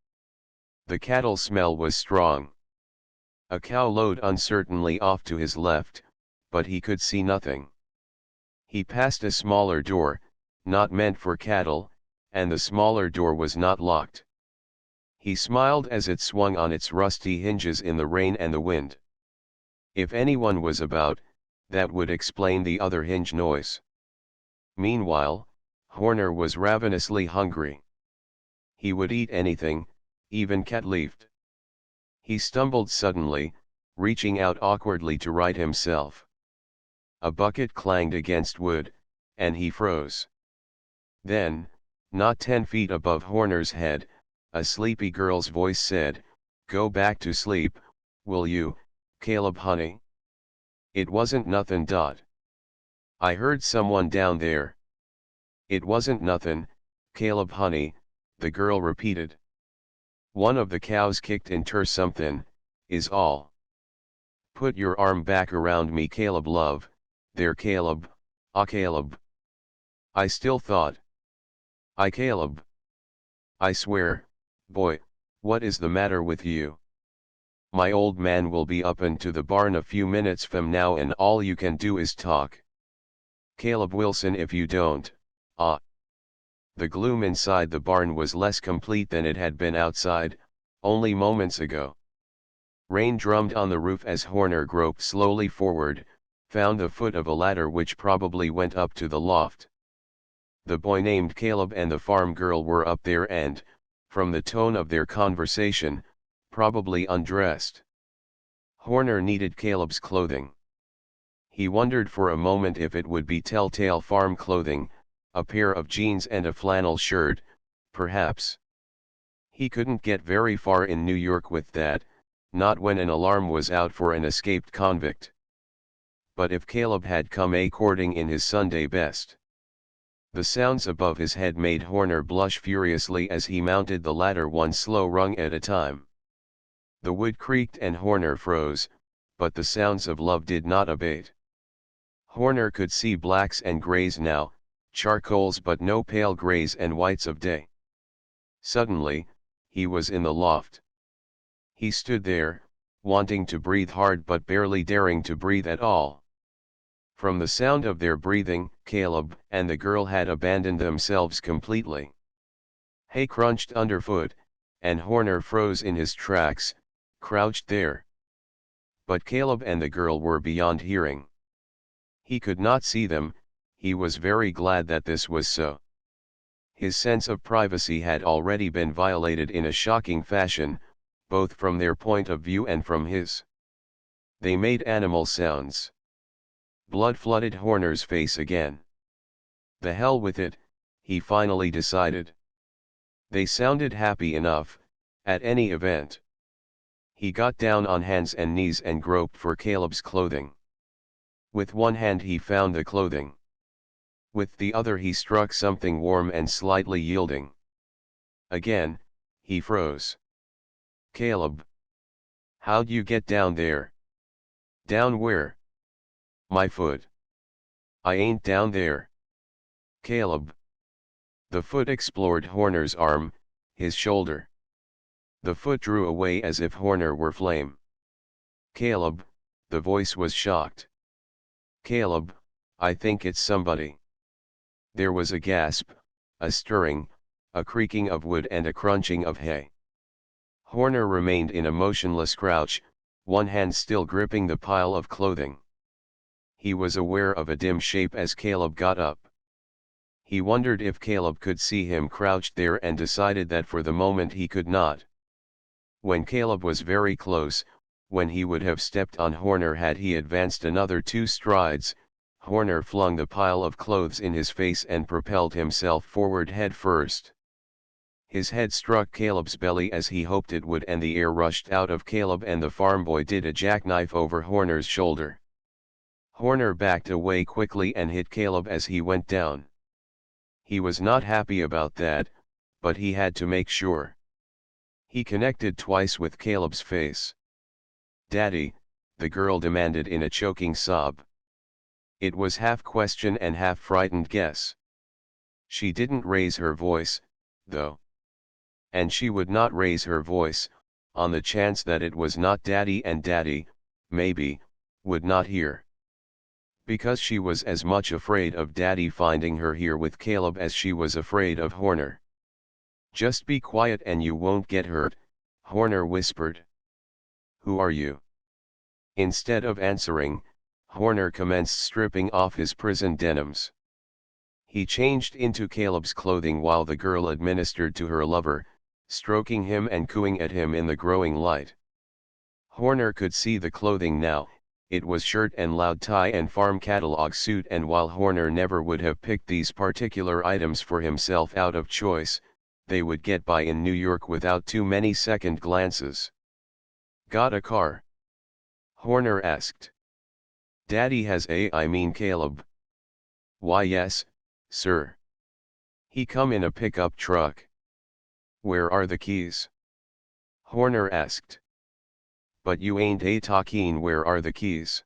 The cattle smell was strong. A cow lowed uncertainly off to his left, but he could see nothing. He passed a smaller door, not meant for cattle, and the smaller door was not locked. He smiled as it swung on its rusty hinges in the rain and the wind. If anyone was about, that would explain the other hinge noise. Meanwhile, Horner was ravenously hungry. He would eat anything, even cat-leafed. He stumbled suddenly, reaching out awkwardly to right himself. A bucket clanged against wood, and he froze. Then, not 10 feet above Horner's head, a sleepy girl's voice said, "Go back to sleep, will you, Caleb honey? It wasn't nothin'. I heard someone down there." "It wasn't nothin', Caleb honey," the girl repeated. "One of the cows kicked into somethin', is all. Put your arm back around me, Caleb love, there Caleb, ah Caleb." I still thought. "I Caleb. I swear, boy, what is the matter with you? My old man will be up into the barn a few minutes from now and all you can do is talk. Caleb Wilson, if you don't, ah." The gloom inside the barn was less complete than it had been outside, only moments ago. Rain drummed on the roof as Horner groped slowly forward, found the foot of a ladder which probably went up to the loft. The boy named Caleb and the farm girl were up there and, from the tone of their conversation, probably undressed. Horner needed Caleb's clothing. He wondered for a moment if it would be telltale farm clothing, a pair of jeans and a flannel shirt, perhaps. He couldn't get very far in New York with that, not when an alarm was out for an escaped convict. But if Caleb had come a-courting in his Sunday best. The sounds above his head made Horner blush furiously as he mounted the ladder one slow rung at a time. The wood creaked and Horner froze, but the sounds of love did not abate. Horner could see blacks and grays now, charcoals but no pale grays and whites of day. Suddenly, he was in the loft. He stood there, wanting to breathe hard but barely daring to breathe at all. From the sound of their breathing, Caleb and the girl had abandoned themselves completely. Hay crunched underfoot, and Horner froze in his tracks, crouched there. But Caleb and the girl were beyond hearing. He could not see them, he was very glad that this was so. His sense of privacy had already been violated in a shocking fashion, both from their point of view and from his. They made animal sounds. Blood flooded Horner's face again. The hell with it, he finally decided. They sounded happy enough, at any event. He got down on hands and knees and groped for Caleb's clothing. With one hand he found the clothing. With the other he struck something warm and slightly yielding. Again, he froze. "Caleb. How'd you get down there?" "Down where?" "My foot." "I ain't down there." "Caleb." The foot explored Horner's arm, his shoulder. The foot drew away as if Horner were flame. "Caleb," the voice was shocked. "Caleb, I think it's somebody." There was a gasp, a stirring, a creaking of wood and a crunching of hay. Horner remained in a motionless crouch, one hand still gripping the pile of clothing. he was aware of a dim shape as Caleb got up. He wondered if Caleb could see him crouched there and decided that for the moment he could not. When Caleb was very close, when he would have stepped on Horner had he advanced another 2 strides, Horner flung the pile of clothes in his face and propelled himself forward head first. His head struck Caleb's belly as he hoped it would, and the air rushed out of Caleb, and the farm boy did a jackknife over Horner's shoulder. Horner backed away quickly and hit Caleb as he went down. He was not happy about that, but he had to make sure. He connected twice with Caleb's face. "Daddy," the girl demanded in a choking sob. It was half question and half frightened guess. She didn't raise her voice, though. And she would not raise her voice, on the chance that it was not Daddy, and Daddy, maybe, would not hear. Because she was as much afraid of Daddy finding her here with Caleb as she was afraid of Horner. "Just be quiet and you won't get hurt," Horner whispered. "Who are you?" Instead of answering, Horner commenced stripping off his prison denims. He changed into Caleb's clothing while the girl administered to her lover, stroking him and cooing at him in the growing light. Horner could see the clothing now. It was shirt and loud tie and farm catalog suit, and while Horner never would have picked these particular items for himself out of choice, they would get by in New York without too many second glances. "Got a car?" Horner asked. "Daddy has I mean Caleb." "Why yes, sir. He come in a pickup truck." "Where are the keys?" Horner asked. "But you ain't a talking where are the keys.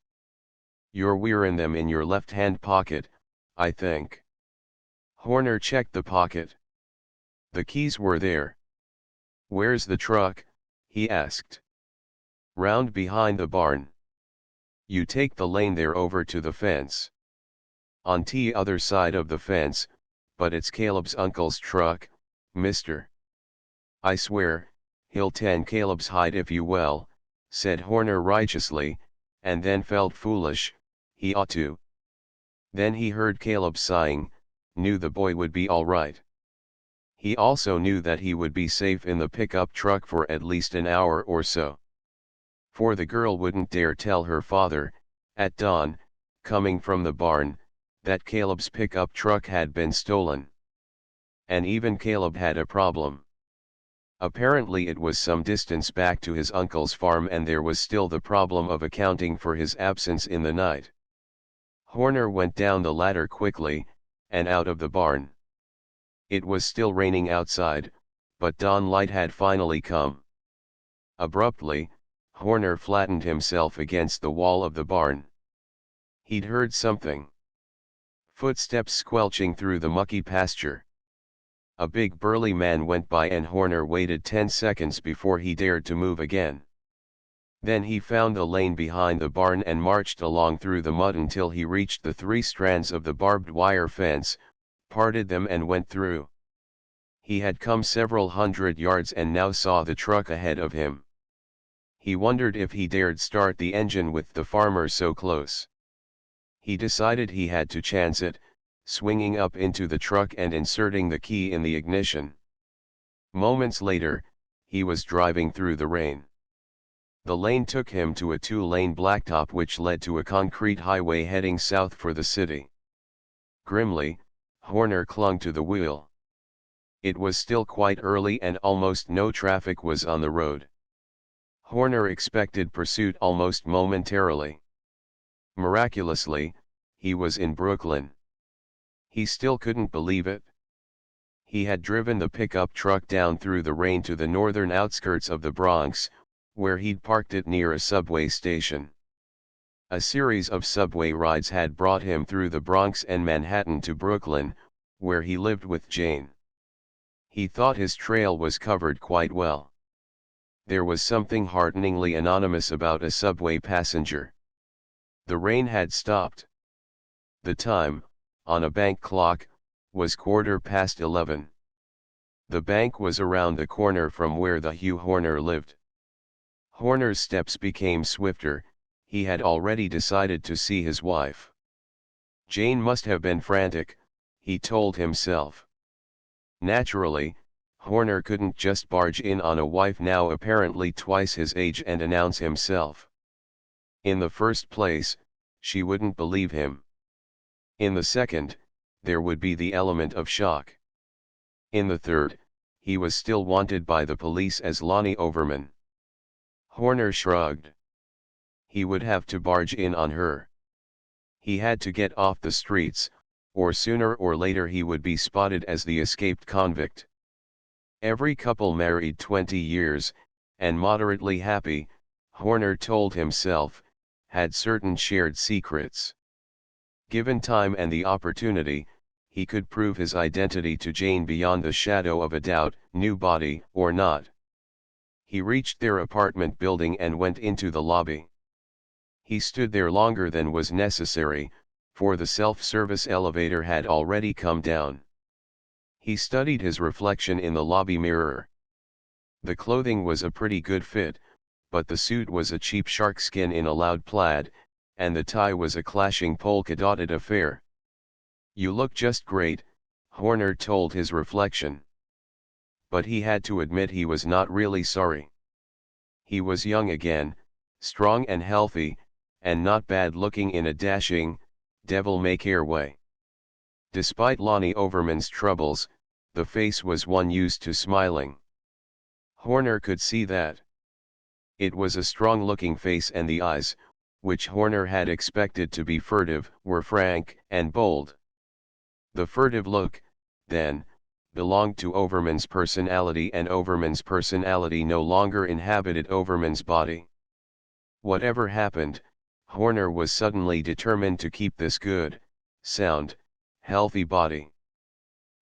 You're wearin' them in your left-hand pocket, I think." Horner checked the pocket. The keys were there. "Where's the truck?" he asked. "Round behind the barn. You take the lane there over to the fence. On the other side of the fence, but it's Caleb's uncle's truck, mister." "I swear, he'll tan Caleb's hide if you will," said Horner righteously, and then felt foolish. He ought to. Then he heard Caleb sighing, knew the boy would be all right. He also knew that he would be safe in the pickup truck for at least an hour or so. For the girl wouldn't dare tell her father, at dawn, coming from the barn, that Caleb's pickup truck had been stolen. And even Caleb had a problem. Apparently it was some distance back to his uncle's farm, and there was still the problem of accounting for his absence in the night. Horner went down the ladder quickly, and out of the barn. It was still raining outside, but dawn light had finally come. Abruptly, Horner flattened himself against the wall of the barn. He'd heard something. Footsteps squelching through the mucky pasture. A big burly man went by, and Horner waited 10 seconds before he dared to move again. Then he found the lane behind the barn and marched along through the mud until he reached the 3 strands of the barbed wire fence, parted them and went through. He had come several hundred yards and now saw the truck ahead of him. He wondered if he dared start the engine with the farmer so close. He decided he had to chance it, swinging up into the truck and inserting the key in the ignition. Moments later, he was driving through the rain. The lane took him to a 2-lane blacktop which led to a concrete highway heading south for the city. Grimly, Horner clung to the wheel. It was still quite early and almost no traffic was on the road. Horner expected pursuit almost momentarily. Miraculously, he was in Brooklyn. He still couldn't believe it. He had driven the pickup truck down through the rain to the northern outskirts of the Bronx, where he'd parked it near a subway station. A series of subway rides had brought him through the Bronx and Manhattan to Brooklyn, where he lived with Jane. He thought his trail was covered quite well. There was something hearteningly anonymous about a subway passenger. The rain had stopped. The time, on a bank clock, was 11:15. The bank was around the corner from where the Hugh Horner lived. Horner's steps became swifter. he had already decided to see his wife. Jane must have been frantic, he told himself. Naturally, Horner couldn't just barge in on a wife now apparently twice his age and announce himself. In the first place, she wouldn't believe him. In the second, there would be the element of shock. In the third, he was still wanted by the police as Lonnie Overman. Horner shrugged. He would have to barge in on her. He had to get off the streets, or sooner or later he would be spotted as the escaped convict. Every couple married 20 years, and moderately happy, Horner told himself, had certain shared secrets. Given time and the opportunity, he could prove his identity to Jane beyond the shadow of a doubt, new body or not. He reached their apartment building and went into the lobby. He stood there longer than was necessary, for the self-service elevator had already come down. He studied his reflection in the lobby mirror. The clothing was a pretty good fit, but the suit was a cheap sharkskin in a loud plaid, and the tie was a clashing polka-dotted affair. "You look just great," Horner told his reflection. But he had to admit he was not really sorry. He was young again, strong and healthy, and not bad-looking in a dashing, devil-may-care way. Despite Lonnie Overman's troubles, the face was one used to smiling. Horner could see that. It was a strong-looking face, and the eyes, which Horner had expected to be furtive, were frank and bold. The furtive look, then, belonged to Overman's personality, and Overman's personality no longer inhabited Overman's body. Whatever happened, Horner was suddenly determined to keep this good, sound, healthy body.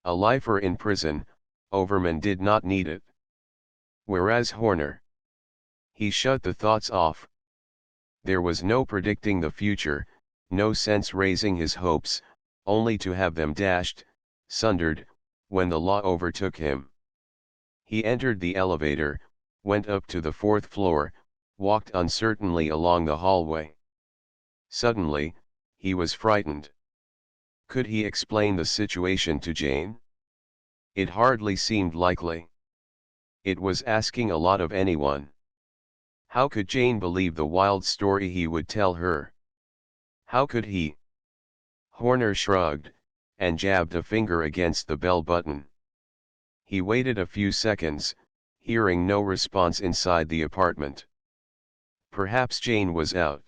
A lifer in prison, Overman did not need it. Whereas Horner, he shut the thoughts off. There was no predicting the future, no sense raising his hopes, only to have them dashed, sundered, when the law overtook him. He entered the elevator, went up to the 4th floor, walked uncertainly along the hallway. Suddenly, he was frightened. Could he explain the situation to Jane? It hardly seemed likely. It was asking a lot of anyone. How could Jane believe the wild story he would tell her? How could he? Horner shrugged, and jabbed a finger against the bell button. He waited a few seconds, hearing no response inside the apartment. Perhaps Jane was out.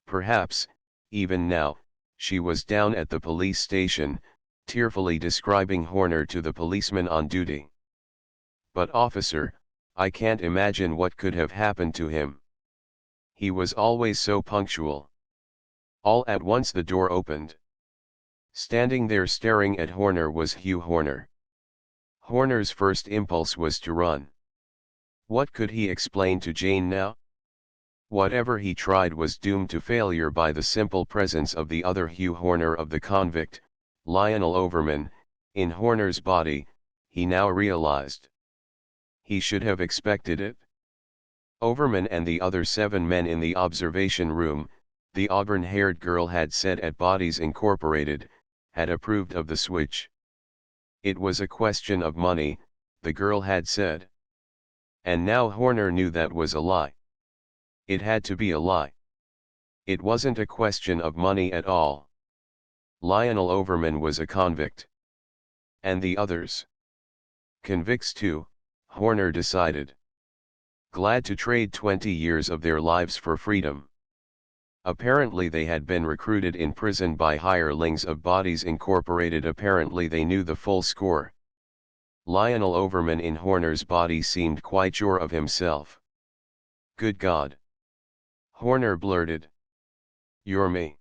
Perhaps, even now, she was down at the police station, tearfully describing Horner to the policeman on duty. "But officer, I can't imagine what could have happened to him. He was always so punctual." All at once the door opened. Standing there staring at Horner was Hugh Horner. Horner's first impulse was to run. What could he explain to Jane now? Whatever he tried was doomed to failure by the simple presence of the other Hugh Horner of the convict, Lionel Overman, in Horner's body, he now realized. He should have expected it. Overman and the other 7 men in the observation room, the auburn-haired girl had said at Bodies Incorporated, had approved of the switch. It was a question of money, the girl had said. And now Horner knew that was a lie. It had to be a lie. It wasn't a question of money at all. Lionel Overman was a convict. And the others? Convicts too, Horner decided. Glad to trade 20 years of their lives for freedom. Apparently they had been recruited in prison by hirelings of Bodies Incorporated. Apparently they knew the full score. Lionel Overman in Horner's body seemed quite sure of himself. "Good God!" Horner blurted. "You're me.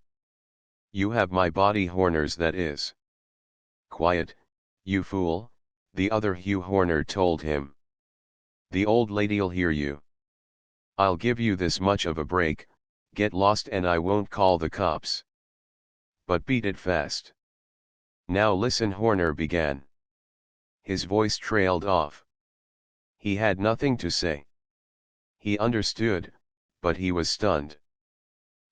You have my body." Horner's, that is. "Quiet, you fool," the other Hugh Horner told him. "The old lady'll hear you. I'll give you this much of a break, get lost and I won't call the cops. But beat it fast." "Now listen," Horner began. His voice trailed off. He had nothing to say. He understood, but he was stunned.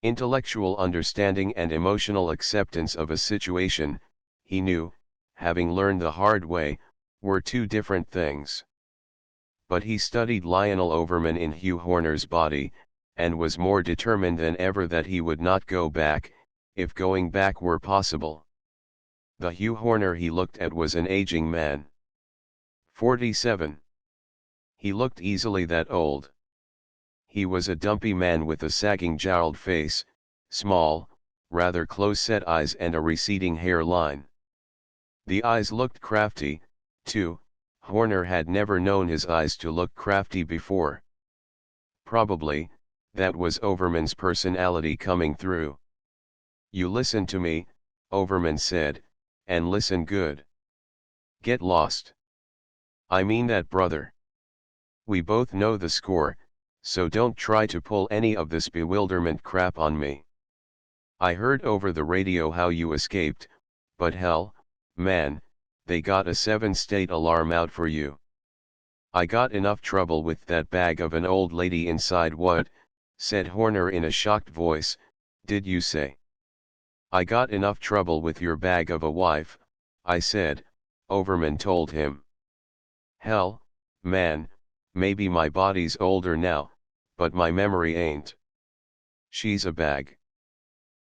Intellectual understanding and emotional acceptance of a situation, he knew, having learned the hard way, were two different things. But he studied Lionel Overman in Hugh Horner's body, and was more determined than ever that he would not go back, if going back were possible. The Hugh Horner he looked at was an aging man. 47. He looked easily that old. He was a dumpy man with a sagging jowled face, small, rather close-set eyes and a receding hairline. The eyes looked crafty, too. Horner had never known his eyes to look crafty before. Probably, that was Overman's personality coming through. "You listen to me," Overman said, "and listen good. Get lost. I mean that, brother. We both know the score, so don't try to pull any of this bewilderment crap on me. I heard over the radio how you escaped, but hell, man, they got a 7-state alarm out for you. I got enough trouble with that bag of an old lady inside." "What?" said Horner in a shocked voice, "did you say?" "I got enough trouble with your bag of a wife, I said," Overman told him. "Hell, man, maybe my body's older now, but my memory ain't. She's a bag.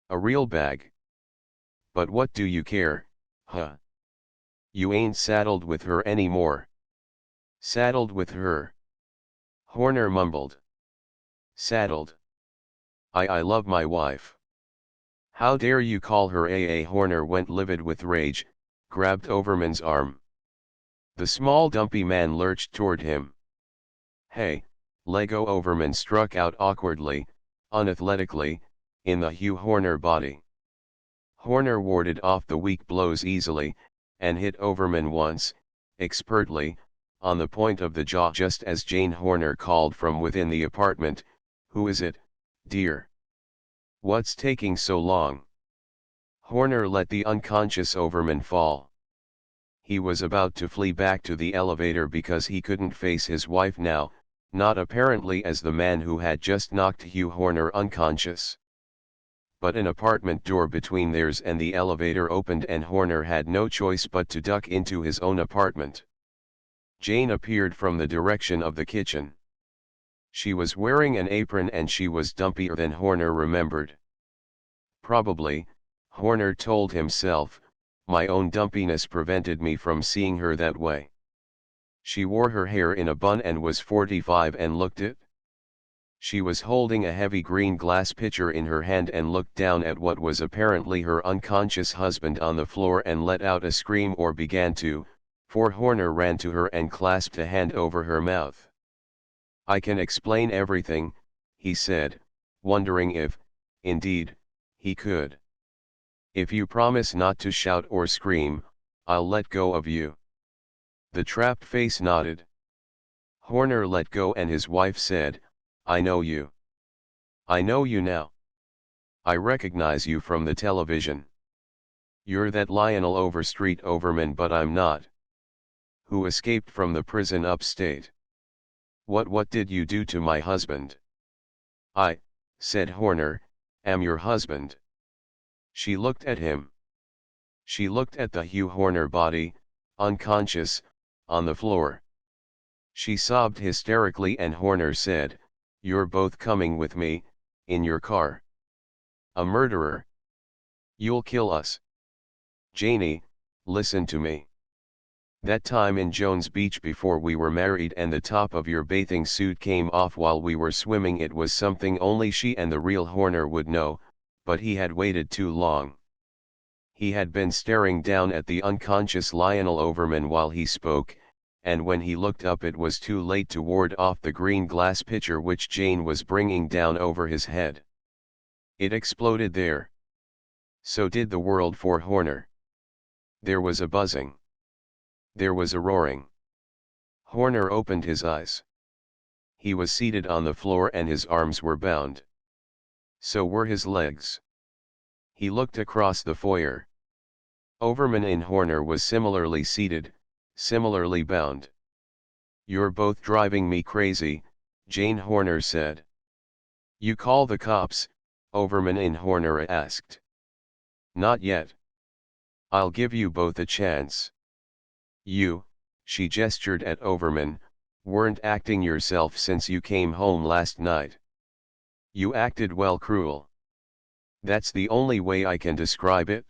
A real bag. But what do you care, huh? You ain't saddled with her anymore." "Saddled with her?" Horner mumbled. "Saddled? I love my wife. How dare you call her a?" Horner went livid with rage, grabbed Overman's arm. The small dumpy man lurched toward him. "Hey, Lego!" Overman struck out awkwardly, unathletically, in the Hugh Horner body. Horner warded off the weak blows easily, and hit Overman once, expertly, on the point of the jaw just as Jane Horner called from within the apartment, "Who is it, dear? What's taking so long?" Horner let the unconscious Overman fall. He was about to flee back to the elevator because he couldn't face his wife now, not apparently as the man who had just knocked Hugh Horner unconscious. But an apartment door between theirs and the elevator opened and Horner had no choice but to duck into his own apartment. Jane appeared from the direction of the kitchen. She was wearing an apron and she was dumpier than Horner remembered. Probably, Horner told himself, my own dumpiness prevented me from seeing her that way. She wore her hair in a bun and was 45 and looked it. She was holding a heavy green glass pitcher in her hand and looked down at what was apparently her unconscious husband on the floor and let out a scream or began to, for Horner ran to her and clasped a hand over her mouth. "I can explain everything," he said, wondering if, indeed, he could. "If you promise not to shout or scream, I'll let go of you." The trapped face nodded. Horner let go and his wife said, "I know you. I know you now. I recognize you from the television. You're that Lionel Overstreet Overman, but I'm not. Who escaped from the prison upstate. What did you do to my husband?" "I," said Horner, "am your husband." She looked at him. She looked at the Hugh Horner body, unconscious, on the floor. She sobbed hysterically and Horner said, "You're both coming with me, in your car. A murderer. You'll kill us. Janie, listen to me. That time in Jones Beach before we were married and the top of your bathing suit came off while we were swimming, it was something only she and the real Horner would know, but he had waited too long. He had been staring down at the unconscious Lionel Overman while he spoke, and when he looked up it was too late to ward off the green glass pitcher which Jane was bringing down over his head. It exploded there. So did the world for Horner. There was a buzzing. There was a roaring. Horner opened his eyes. He was seated on the floor and his arms were bound. So were his legs. He looked across the foyer. Overman in Horner was similarly seated, similarly bound. "You're both driving me crazy," Jane Horner said. "You call the cops," Overman in Horner asked. Not yet. I'll give you both a chance. You, she gestured at Overman, weren't acting yourself since you came home last night. You acted well cruel. That's the only way I can describe it.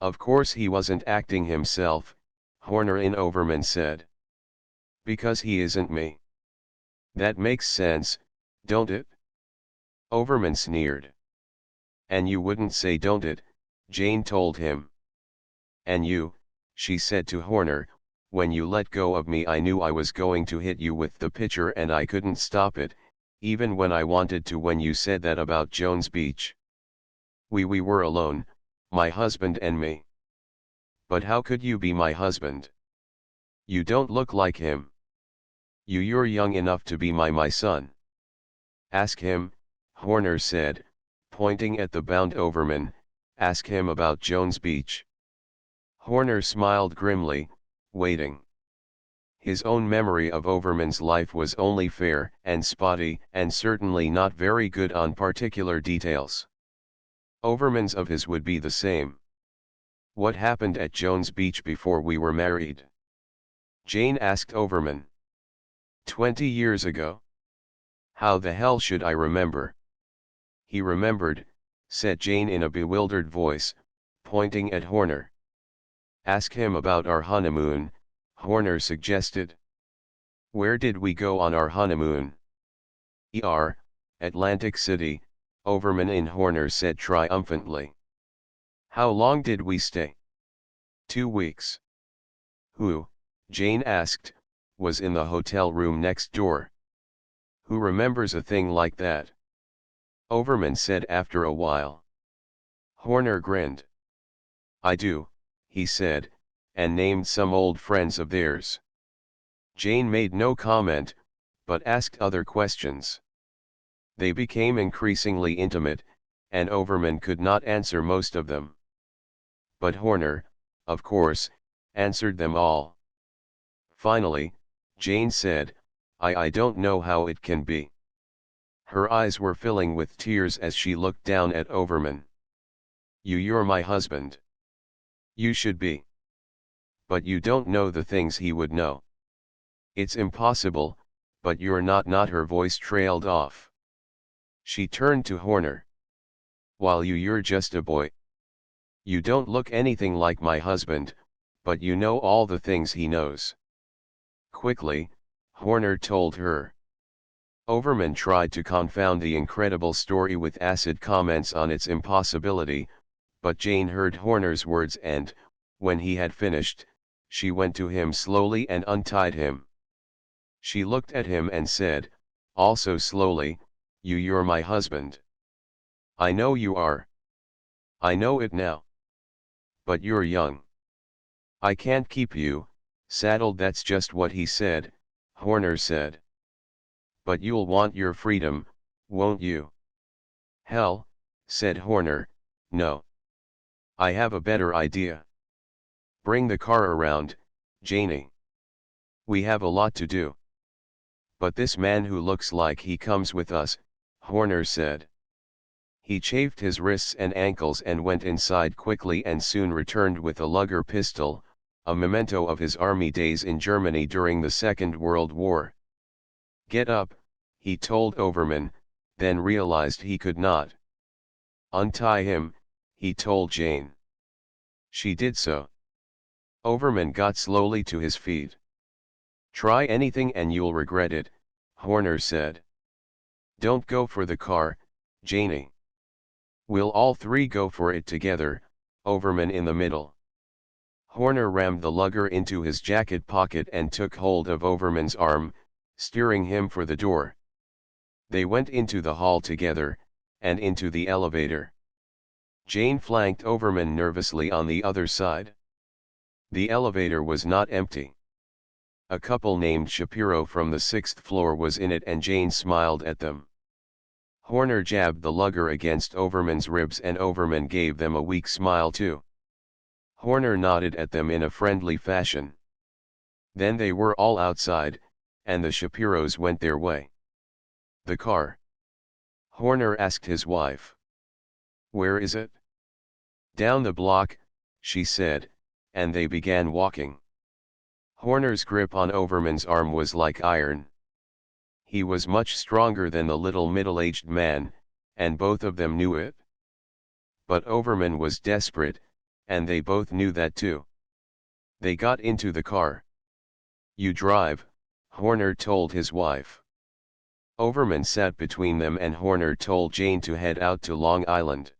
Of course he wasn't acting himself, Horner in Overman said. Because he isn't me. That makes sense, don't it? Overman sneered. And you wouldn't say don't it, Jane told him. And you, she said to Horner, when you let go of me I knew I was going to hit you with the pitcher and I couldn't stop it, even when I wanted to when you said that about Jones Beach. We were alone, my husband and me. But how could you be my husband? You don't look like him. You're young enough to be my son. Ask him, Horner said, pointing at the bound Overman, ask him about Jones Beach. Horner smiled grimly, waiting. His own memory of Overman's life was only fair and spotty and certainly not very good on particular details. Overman's of his would be the same. What happened at Jones Beach before we were married? Jane asked Overman. 20 years ago. How the hell should I remember? He remembered, said Jane in a bewildered voice, pointing at Horner. Ask him about our honeymoon, Horner suggested. Where did we go on our honeymoon? Atlantic City, Overman in Horner said triumphantly. How long did we stay? 2 weeks. Who, Jane asked, was in the hotel room next door? Who remembers a thing like that? Overman said after a while. Horner grinned. I do, he said, and named some old friends of theirs. Jane made no comment, but asked other questions. They became increasingly intimate, and Overman could not answer most of them. But Horner, of course, answered them all. Finally, Jane said, I don't know how it can be. Her eyes were filling with tears as she looked down at Overman. You're my husband. You should be. But you don't know the things he would know. It's impossible, but you're not. Her voice trailed off. She turned to Horner. While you're just a boy. You don't look anything like my husband, but you know all the things he knows. Quickly, Horner told her. Overman tried to confound the incredible story with acid comments on its impossibility, but Jane heard Horner's words and, when he had finished, she went to him slowly and untied him. She looked at him and said, also slowly, you're my husband. I know you are. I know it now. But you're young. I can't keep you saddled. That's just what he said, Horner said. But you'll want your freedom, won't you? Hell, said Horner, no. I have a better idea. Bring the car around, Janie. We have a lot to do. But this man who looks like he comes with us, Horner said. He chafed his wrists and ankles and went inside quickly and soon returned with a Luger pistol, a memento of his army days in Germany during the Second World War. Get up, he told Overman, then realized he could not. Untie him, he told Jane. She did so. Overman got slowly to his feet. Try anything and you'll regret it, Horner said. Don't go for the car, Janie. We'll all three go for it together, Overman in the middle. Horner rammed the Luger into his jacket pocket and took hold of Overman's arm, steering him for the door. They went into the hall together, and into the elevator. Jane flanked Overman nervously on the other side. The elevator was not empty. A couple named Shapiro from the 6th floor was in it and Jane smiled at them. Horner jabbed the Luger against Overman's ribs and Overman gave them a weak smile too. Horner nodded at them in a friendly fashion. Then they were all outside, and the Shapiros went their way. The car? Horner asked his wife. Where is it? Down the block, she said, and they began walking. Horner's grip on Overman's arm was like iron. He was much stronger than the little middle-aged man, and both of them knew it. But Overman was desperate, and they both knew that too. They got into the car. "You drive," Horner told his wife. Overman sat between them and Horner told Jane to head out to Long Island.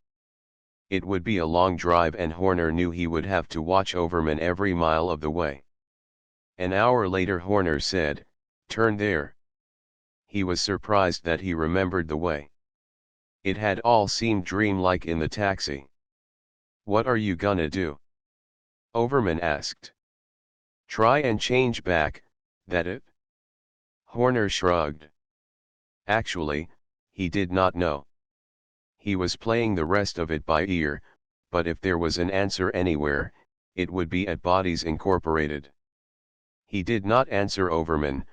It would be a long drive and Horner knew he would have to watch Overman every mile of the way. An hour later Horner said, "Turn there." He was surprised that he remembered the way. It had all seemed dreamlike in the taxi. "What are you gonna do?" Overman asked. "Try and change back, that it?" Horner shrugged. Actually, he did not know. He was playing the rest of it by ear, but if there was an answer anywhere, it would be at Bodies Incorporated. He did not answer Overman,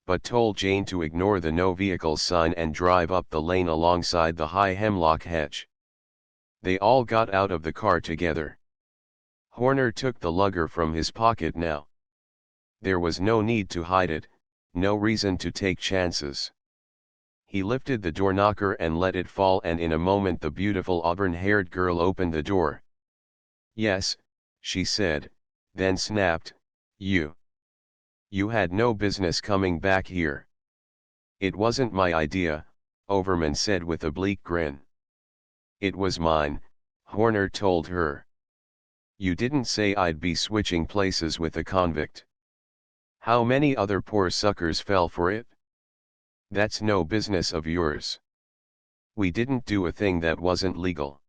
but told Jane to ignore the no vehicles sign and drive up the lane alongside the high hemlock hedge. They all got out of the car together. Horner took the lugger from his pocket now. There was no need to hide it, no reason to take chances. He lifted the door knocker and let it fall, and in a moment the beautiful auburn-haired girl opened the door. "Yes," she said, then snapped, You had no business coming back here." "It wasn't my idea," Overman said with a bleak grin. "It was mine," Horner told her. "You didn't say I'd be switching places with a convict. How many other poor suckers fell for it? That's no business of yours. We didn't do a thing that wasn't legal.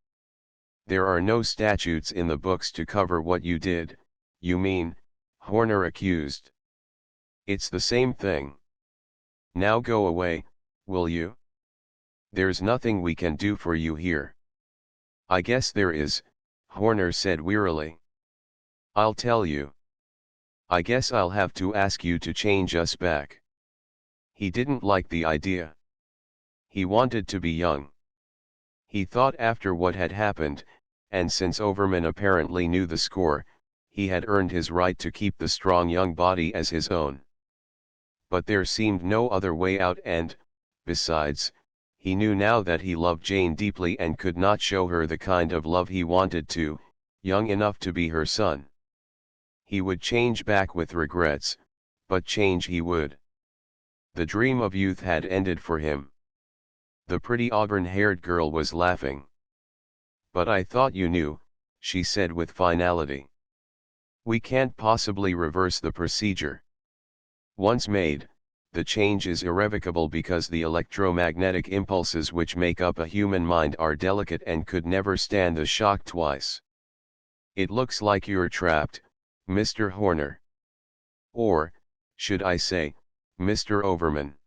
There are no statutes in the books to cover what you did, you mean," Horner accused. "It's the same thing. Now go away, will you? There's nothing we can do for you here." "I guess there is," Horner said wearily. "I'll tell you. I guess I'll have to ask you to change us back." He didn't like the idea. He wanted to be young. He thought after what had happened, and since Overman apparently knew the score, he had earned his right to keep the strong young body as his own. But there seemed no other way out, and, besides, he knew now that he loved Jane deeply and could not show her the kind of love he wanted to, young enough to be her son. He would change back with regrets, but change he would. The dream of youth had ended for him. The pretty auburn-haired girl was laughing. "But I thought you knew," she said with finality. "We can't possibly reverse the procedure. Once made, the change is irrevocable because the electromagnetic impulses which make up a human mind are delicate and could never stand the shock twice. It looks like you're trapped, Mr. Horner. Or, should I say, Mr. Overman."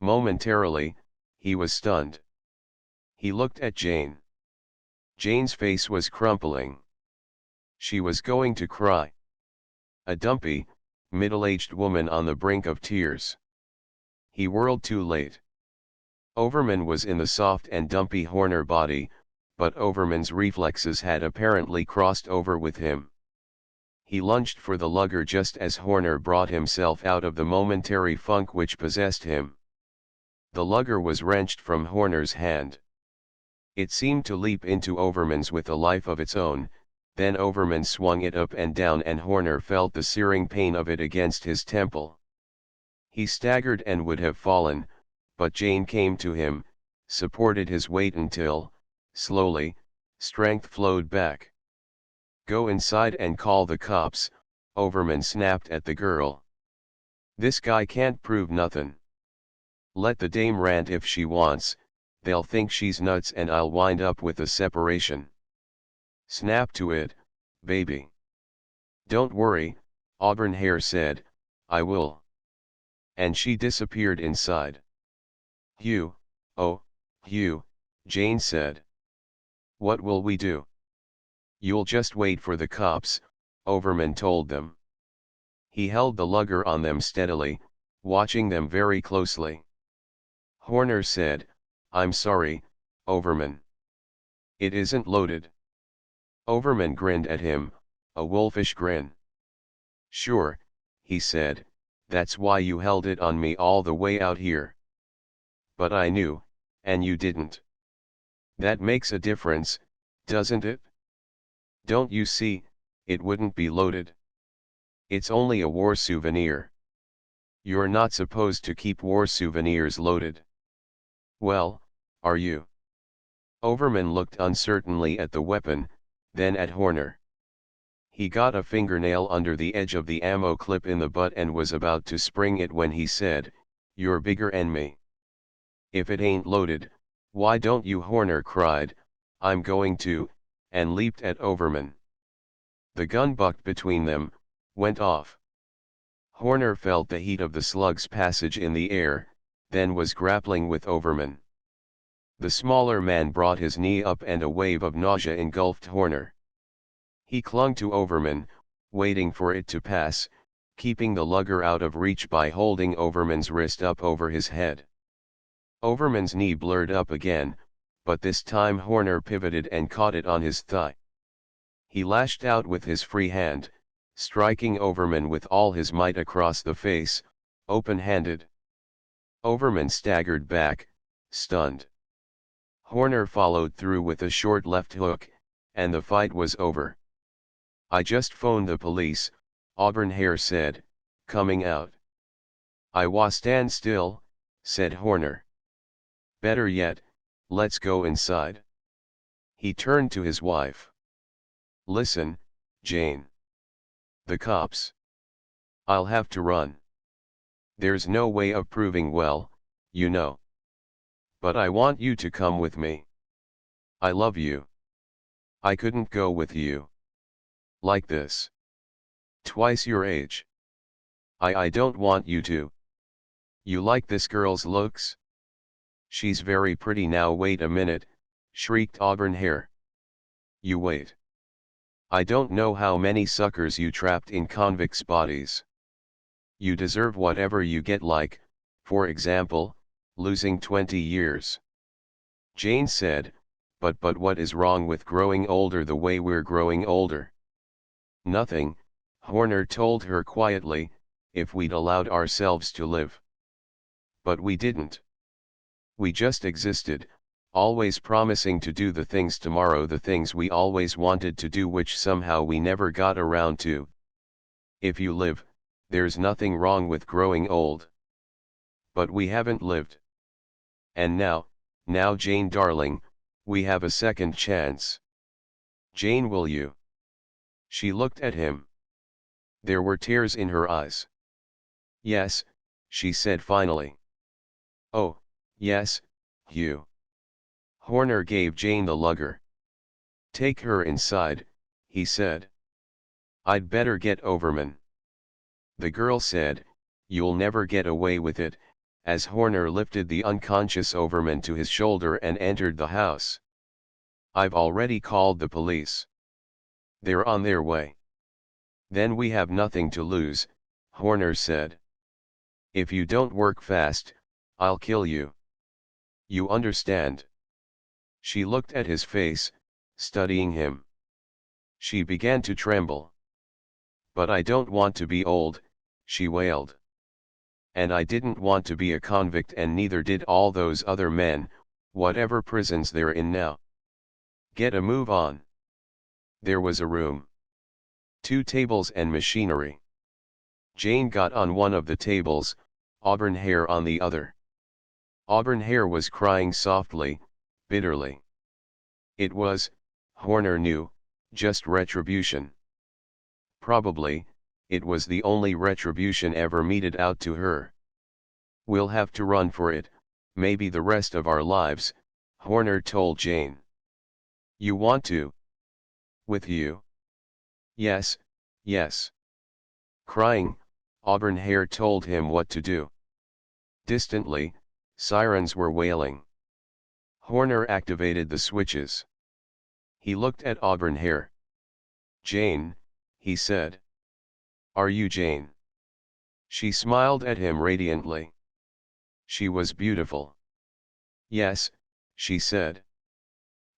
Momentarily, he was stunned. He looked at Jane. Jane's face was crumpling. She was going to cry. A dumpy, middle-aged woman on the brink of tears. He whirled too late. Overman was in the soft and dumpy Horner body, but Overman's reflexes had apparently crossed over with him. He lunged for the lugger just as Horner brought himself out of the momentary funk which possessed him. The lugger was wrenched from Horner's hand. It seemed to leap into Overman's with a life of its own, then Overman swung it up and down and Horner felt the searing pain of it against his temple. He staggered and would have fallen, but Jane came to him, supported his weight until, slowly, strength flowed back. "Go inside and call the cops," Overman snapped at the girl. "This guy can't prove nothin'. Let the dame rant if she wants, they'll think she's nuts and I'll wind up with a separation. Snap to it, baby." "Don't worry," Auburn-Hair said, "I will." And she disappeared inside. "Hugh, oh, Hugh," Jane said. "What will we do?" "You'll just wait for the cops," Overman told them. He held the lugger on them steadily, watching them very closely. Horner said, "I'm sorry, Overman." It isn't loaded. Overman grinned at him, a wolfish grin. Sure, he said, that's why you held it on me all the way out here. But I knew, and you didn't. That makes a difference, doesn't it? Don't you see, it wouldn't be loaded. It's only a war souvenir. You're not supposed to keep war souvenirs loaded. Well, are you? Overman looked uncertainly at the weapon, then at Horner. He got a fingernail under the edge of the ammo clip in the butt and was about to spring it when he said, "You're bigger 'n me. If it ain't loaded, why don't you?" Horner cried, "I'm going to," and leaped at Overman. The gun bucked between them, went off. Horner felt the heat of the slug's passage in the air, then was grappling with Overman. The smaller man brought his knee up and a wave of nausea engulfed Horner. He clung to Overman, waiting for it to pass, keeping the lugger out of reach by holding Overman's wrist up over his head. Overman's knee blurred up again, but this time Horner pivoted and caught it on his thigh. He lashed out with his free hand, striking Overman with all his might across the face, open-handed. Overman staggered back, stunned. Horner followed through with a short left hook, and the fight was over. "I just phoned the police," Auburn-Hair said, coming out. "I was stand still," said Horner. "Better yet, let's go inside." He turned to his wife. "Listen, Jane. The cops. I'll have to run. There's no way of proving well, you know. But I want you to come with me. I love you. I couldn't go with you. Like this. Twice your age. I don't want you to. You like this girl's looks? She's very pretty now." "Wait a minute," shrieked Auburn-Hair. "You wait. I don't know how many suckers you trapped in convicts' bodies. You deserve whatever you get, like, for example, losing 20 years. Jane said, but what is wrong with growing older the way we're growing older?" "Nothing," Horner told her quietly, "if we'd allowed ourselves to live. But we didn't. We just existed, always promising to do the things tomorrow, the things we always wanted to do which somehow we never got around to. If you live, there's nothing wrong with growing old. But we haven't lived. And now Jane darling, we have a second chance. Jane, will you?" She looked at him. There were tears in her eyes. "Yes," she said finally. "Oh, yes, Hugh." Horner gave Jane the lugger. "Take her inside," he said. "I'd better get Overman." The girl said, "You'll never get away with it," as Horner lifted the unconscious Overman to his shoulder and entered the house. "I've already called the police. They're on their way." "Then we have nothing to lose," Horner said. "If you don't work fast, I'll kill you. You understand?" She looked at his face, studying him. She began to tremble. "But I don't want to be old," she wailed. "And I didn't want to be a convict, and neither did all those other men, whatever prisons they're in now. Get a move on." There was a room. 2 tables and machinery. Jane got on one of the tables, Auburn-Hair on the other. Auburn-Hair was crying softly, bitterly. It was, Horner knew, just retribution. Probably, it was the only retribution ever meted out to her. "We'll have to run for it, maybe the rest of our lives," Horner told Jane. "You want to? With you?" "Yes, yes." Crying, Auburn-Hair told him what to do. Distantly, sirens were wailing. Horner activated the switches. He looked at Auburn-Hair. "Jane," he said. "Are you Jane?" She smiled at him radiantly. She was beautiful. "Yes," she said.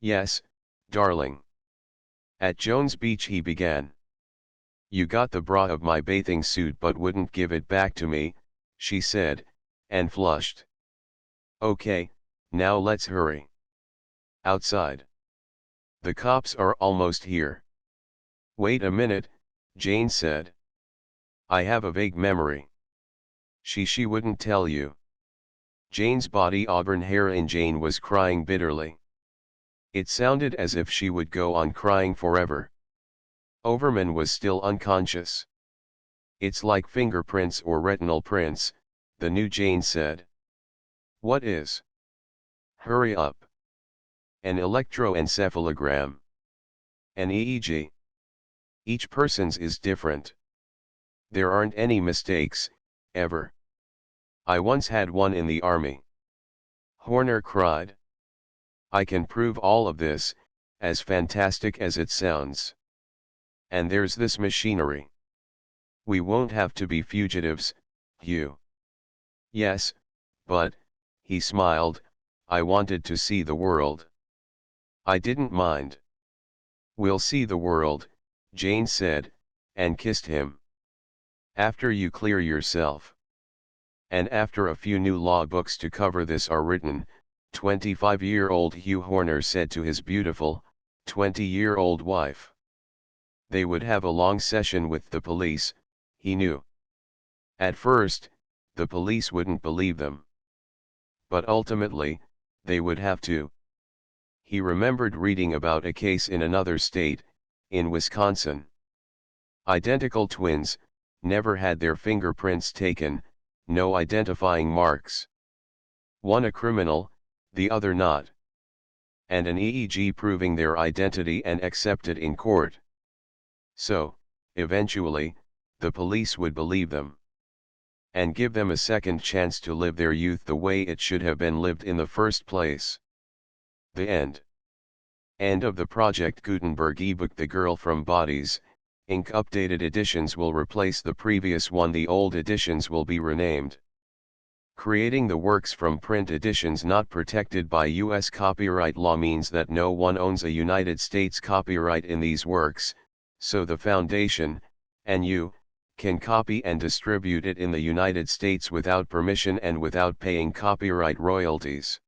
"Yes, Darling. At Jones Beach he began. You got the bra of my bathing suit but wouldn't give it back to me, she said, and flushed. Okay, now let's hurry. Outside. The cops are almost here. Wait a minute, Jane said. I have a vague memory. She wouldn't tell you. Jane's body auburn hair and Jane was crying bitterly. It sounded as if she would go on crying forever. Overman was still unconscious. It's like fingerprints or retinal prints, the new Jane said. What is? Hurry up. An electroencephalogram. An EEG. Each person's is different. There aren't any mistakes, ever. I once had one in the army. Horner cried. I can prove all of this, as fantastic as it sounds. And there's this machinery. We won't have to be fugitives, Hugh. Yes, but, he smiled, I wanted to see the world. I didn't mind. We'll see the world, Jane said, and kissed him. After you clear yourself. And after a few new law books to cover this are written, 25-year-old Hugh Horner said to his beautiful, 20-year-old wife. They would have a long session with the police, he knew. At first, the police wouldn't believe them. But ultimately, they would have to. He remembered reading about a case in another state, in Wisconsin. Identical twins, never had their fingerprints taken, no identifying marks. One a criminal, the other not. And an EEG proving their identity and accepted in court. So, eventually, the police would believe them. And give them a second chance to live their youth the way it should have been lived in the first place. The end. End of the Project Gutenberg ebook. The Girl from Bodies, Inc. Updated editions will replace the previous one. The old editions will be renamed. Creating the works from print editions not protected by U.S. copyright law means that no one owns a United States copyright in these works, so the Foundation, and you, can copy and distribute it in the United States without permission and without paying copyright royalties.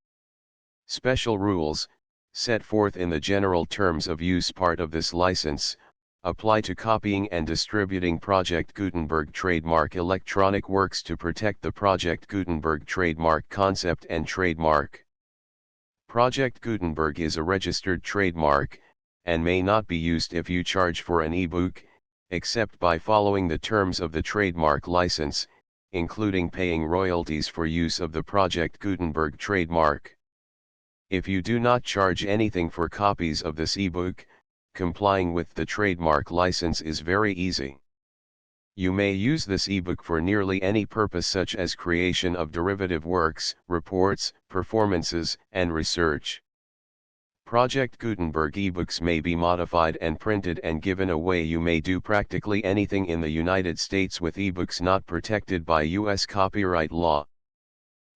Special rules, set forth in the General Terms of Use part of this license, apply to copying and distributing Project Gutenberg trademark electronic works to protect the Project Gutenberg trademark concept and trademark. Project Gutenberg is a registered trademark, and may not be used if you charge for an ebook, except by following the terms of the trademark license, including paying royalties for use of the Project Gutenberg trademark. If you do not charge anything for copies of this ebook, complying with the trademark license is very easy. You may use this ebook for nearly any purpose such as creation of derivative works, reports, performances, and research. Project Gutenberg ebooks may be modified and printed and given away. You may do practically anything in the United States with ebooks not protected by U.S. copyright law.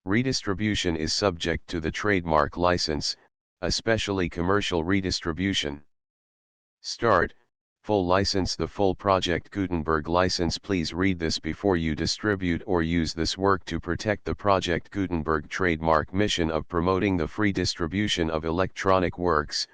Redistribution is subject to the trademark license, especially commercial redistribution. Start, full license. The full Project Gutenberg license. Please read this before you distribute or use this work to protect the Project Gutenberg trademark mission of promoting the free distribution of electronic works,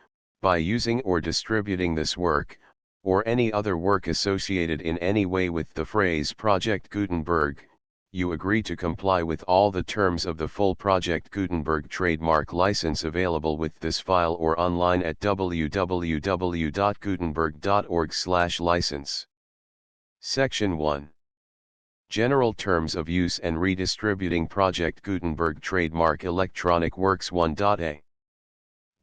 by using or distributing this work, or any other work associated in any way with the phrase Project Gutenberg. You agree to comply with all the terms of the full Project Gutenberg trademark license available with this file or online at www.gutenberg.org/license. Section 1. General Terms of Use and Redistributing Project Gutenberg Trademark Electronic Works 1.a.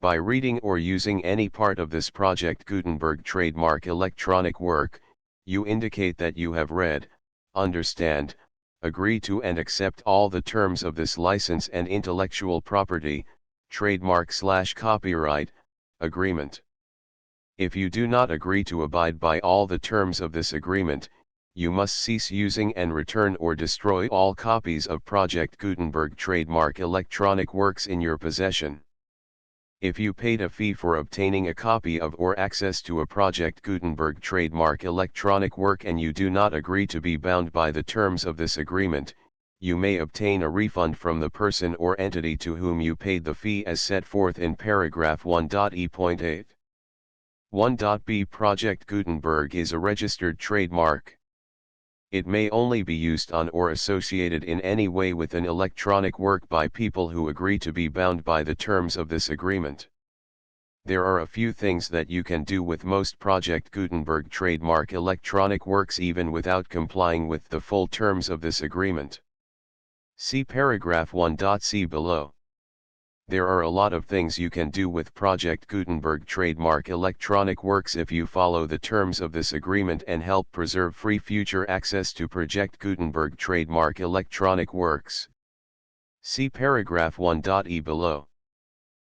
By reading or using any part of this Project Gutenberg trademark electronic work, you indicate that you have read, understand, agree to and accept all the terms of this license and intellectual property, trademark/copyright, agreement. If you do not agree to abide by all the terms of this agreement, you must cease using and return or destroy all copies of Project Gutenberg trademark electronic works in your possession. If you paid a fee for obtaining a copy of or access to a Project Gutenberg trademark electronic work and you do not agree to be bound by the terms of this agreement, you may obtain a refund from the person or entity to whom you paid the fee as set forth in paragraph 1.e.8. 1.b Project Gutenberg is a registered trademark. It may only be used on or associated in any way with an electronic work by people who agree to be bound by the terms of this agreement. There are a few things that you can do with most Project Gutenberg trademark electronic works even without complying with the full terms of this agreement. See paragraph 1.c below. There are a lot of things you can do with Project Gutenberg trademark electronic works if you follow the terms of this agreement and help preserve free future access to Project Gutenberg trademark electronic works. See paragraph 1.e below.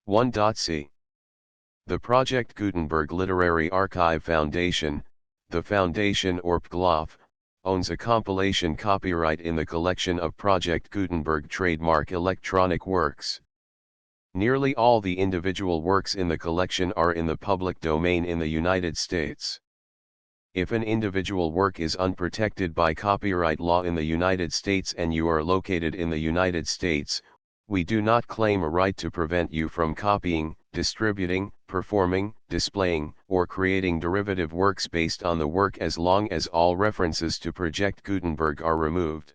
1.c. The Project Gutenberg Literary Archive Foundation, the Foundation or PGLOF, owns a compilation copyright in the collection of Project Gutenberg trademark electronic works. Nearly all the individual works in the collection are in the public domain in the United States. If an individual work is unprotected by copyright law in the United States and you are located in the United States, we do not claim a right to prevent you from copying, distributing, performing, displaying, or creating derivative works based on the work as long as all references to Project Gutenberg are removed.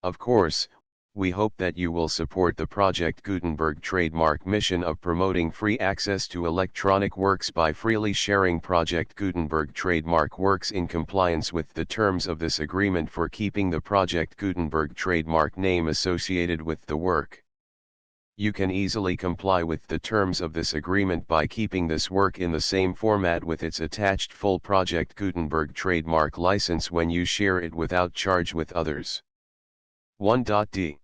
Of course, we hope that you will support the Project Gutenberg trademark mission of promoting free access to electronic works by freely sharing Project Gutenberg trademark works in compliance with the terms of this agreement for keeping the Project Gutenberg trademark name associated with the work. You can easily comply with the terms of this agreement by keeping this work in the same format with its attached full Project Gutenberg trademark license when you share it without charge with others. 1.d.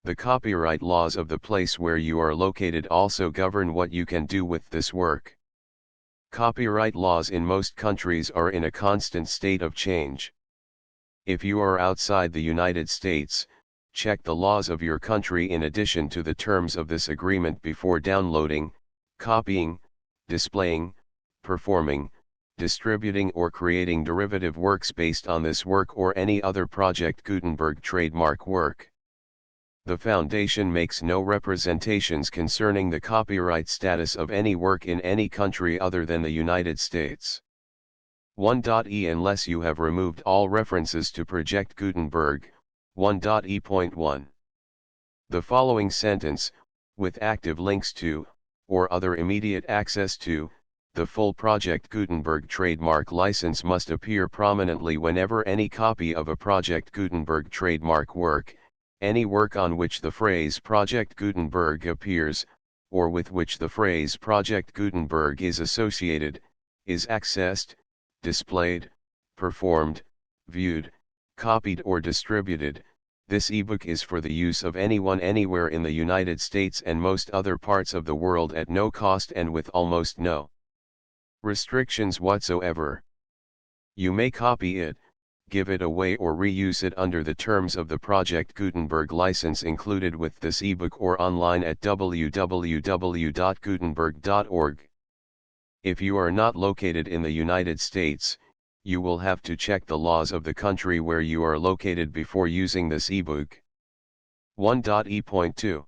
The copyright laws of the place where you are located also govern what you can do with this work. Copyright laws in most countries are in a constant state of change. If you are outside the United States, check the laws of your country in addition to the terms of this agreement before downloading, copying, displaying, performing, distributing or creating derivative works based on this work or any other Project Gutenberg trademark work. The Foundation makes no representations concerning the copyright status of any work in any country other than the United States. 1.e Unless you have removed all references to Project Gutenberg, 1.e.1. The following sentence, with active links to, or other immediate access to, the full Project Gutenberg trademark license must appear prominently whenever any copy of a Project Gutenberg trademark work, any work on which the phrase Project Gutenberg appears, or with which the phrase Project Gutenberg is associated, is accessed, displayed, performed, viewed, copied or distributed. This ebook is for the use of anyone anywhere in the United States and most other parts of the world at no cost and with almost no restrictions whatsoever. You may copy it, give it away or reuse it under the terms of the Project Gutenberg license included with this ebook or online at www.gutenberg.org. If you are not located in the United States, you will have to check the laws of the country where you are located before using this ebook. 1.e.2.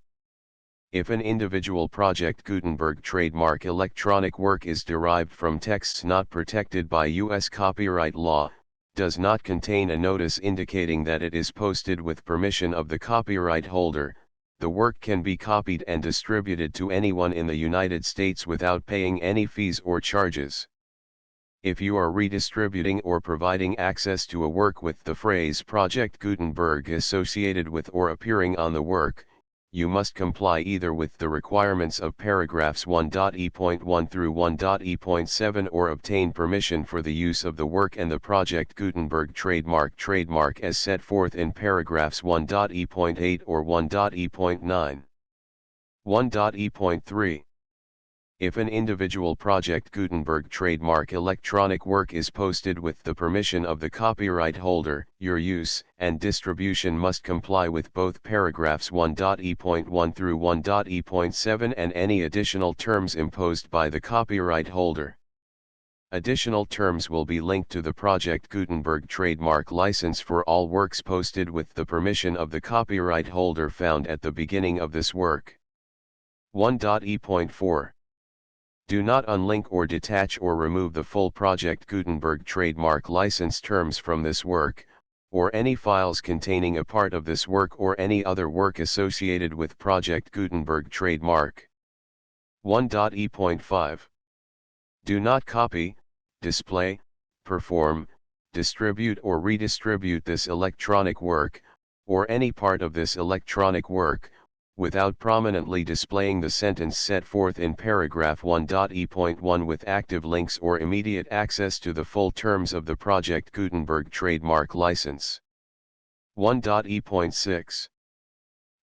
If an individual Project Gutenberg trademark electronic work is derived from texts not protected by U.S. copyright law, does not contain a notice indicating that it is posted with permission of the copyright holder, the work can be copied and distributed to anyone in the United States without paying any fees or charges. If you are redistributing or providing access to a work with the phrase Project Gutenberg associated with or appearing on the work, you must comply either with the requirements of paragraphs 1.e.1 through 1.e.7 or obtain permission for the use of the work and the Project Gutenberg trademark as set forth in paragraphs 1.e.8 or 1.e.9. 1.e.3. If an individual Project Gutenberg trademark electronic work is posted with the permission of the copyright holder, your use and distribution must comply with both paragraphs 1.e.1 through 1.e.7 and any additional terms imposed by the copyright holder. Additional terms will be linked to the Project Gutenberg trademark license for all works posted with the permission of the copyright holder found at the beginning of this work. 1.e.4 Do not unlink or detach or remove the full Project Gutenberg trademark license terms from this work, or any files containing a part of this work or any other work associated with Project Gutenberg trademark. 1.e.5 Do not copy, display, perform, distribute or redistribute this electronic work, or any part of this electronic work, without prominently displaying the sentence set forth in paragraph 1.e.1 with active links or immediate access to the full terms of the Project Gutenberg trademark license. 1.e.6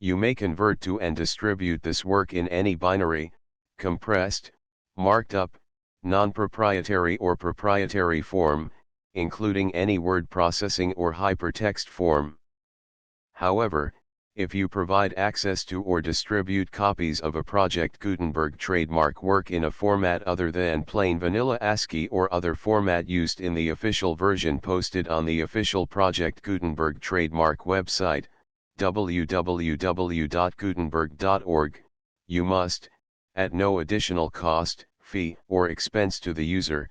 You may convert to and distribute this work in any binary, compressed, marked up, non-proprietary or proprietary form, including any word processing or hypertext form. However, if you provide access to or distribute copies of a Project Gutenberg trademark work in a format other than plain vanilla ASCII or other format used in the official version posted on the official Project Gutenberg trademark website, www.gutenberg.org, you must, at no additional cost, fee, or expense to the user,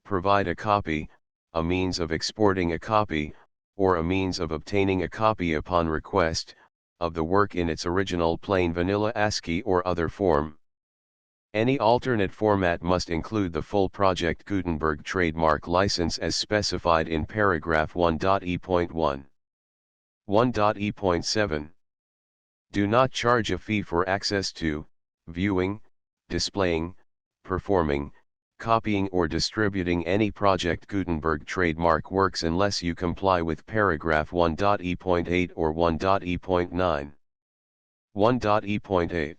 provide a copy, a means of exporting a copy, or a means of obtaining a copy upon request, of the work in its original plain vanilla ASCII or other form. Any alternate format must include the full Project Gutenberg trademark license as specified in paragraph 1.e.1. 1.e.7 Do not charge a fee for access to, viewing, displaying, performing, copying or distributing any Project Gutenberg trademark works unless you comply with paragraph 1.e.8 or 1.e.9. 1.e.8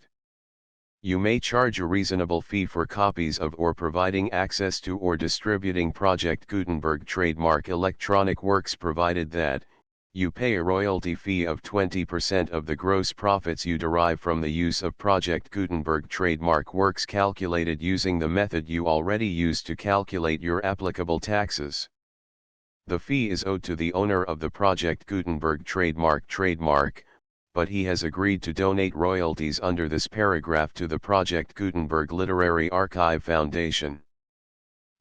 You may charge a reasonable fee for copies of or providing access to or distributing Project Gutenberg trademark electronic works provided that, you pay a royalty fee of 20% of the gross profits you derive from the use of Project Gutenberg trademark works calculated using the method you already use to calculate your applicable taxes. The fee is owed to the owner of the Project Gutenberg trademark, but he has agreed to donate royalties under this paragraph to the Project Gutenberg Literary Archive Foundation.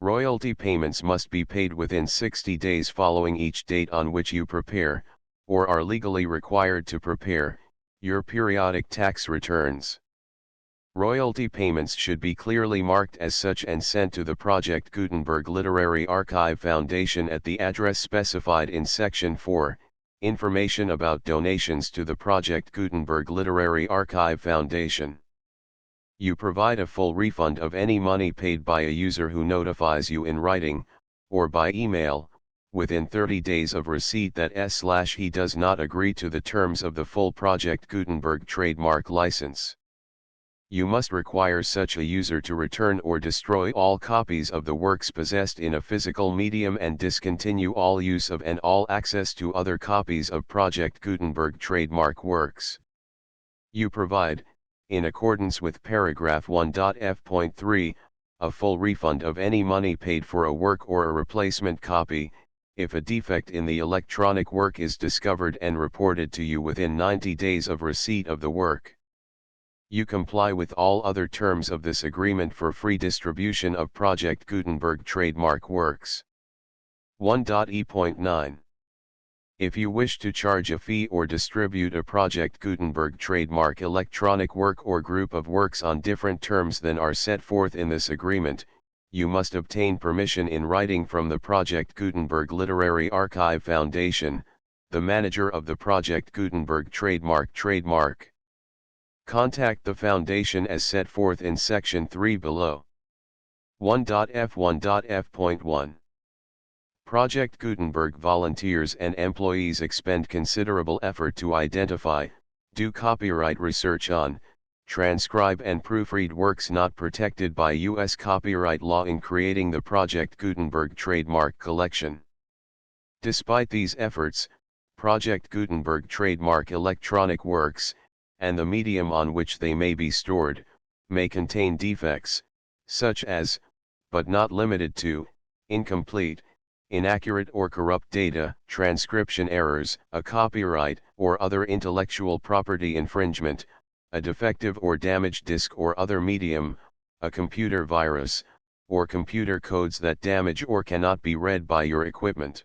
Royalty payments must be paid within 60 days following each date on which you prepare, or are legally required to prepare, your periodic tax returns. Royalty payments should be clearly marked as such and sent to the Project Gutenberg Literary Archive Foundation at the address specified in Section 4, Information about donations to the Project Gutenberg Literary Archive Foundation. You provide a full refund of any money paid by a user who notifies you in writing, or by email, within 30 days of receipt that he does not agree to the terms of the full Project Gutenberg trademark license. You must require such a user to return or destroy all copies of the works possessed in a physical medium and discontinue all use of and all access to other copies of Project Gutenberg trademark works. You provide, in accordance with paragraph 1.f.3, a full refund of any money paid for a work or a replacement copy, if a defect in the electronic work is discovered and reported to you within 90 days of receipt of the work. You comply with all other terms of this agreement for free distribution of Project Gutenberg trademark works. 1.e.9 If you wish to charge a fee or distribute a Project Gutenberg trademark electronic work or group of works on different terms than are set forth in this agreement, you must obtain permission in writing from the Project Gutenberg Literary Archive Foundation, the manager of the Project Gutenberg trademark. Contact the Foundation as set forth in Section 3 below. 1.f.1.f.1 Project Gutenberg volunteers and employees expend considerable effort to identify, do copyright research on, transcribe and proofread works not protected by U.S. copyright law in creating the Project Gutenberg trademark collection. Despite these efforts, Project Gutenberg trademark electronic works, and the medium on which they may be stored, may contain defects, such as, but not limited to, incomplete, inaccurate or corrupt data, transcription errors, a copyright or other intellectual property infringement, a defective or damaged disk or other medium, a computer virus, or computer codes that damage or cannot be read by your equipment.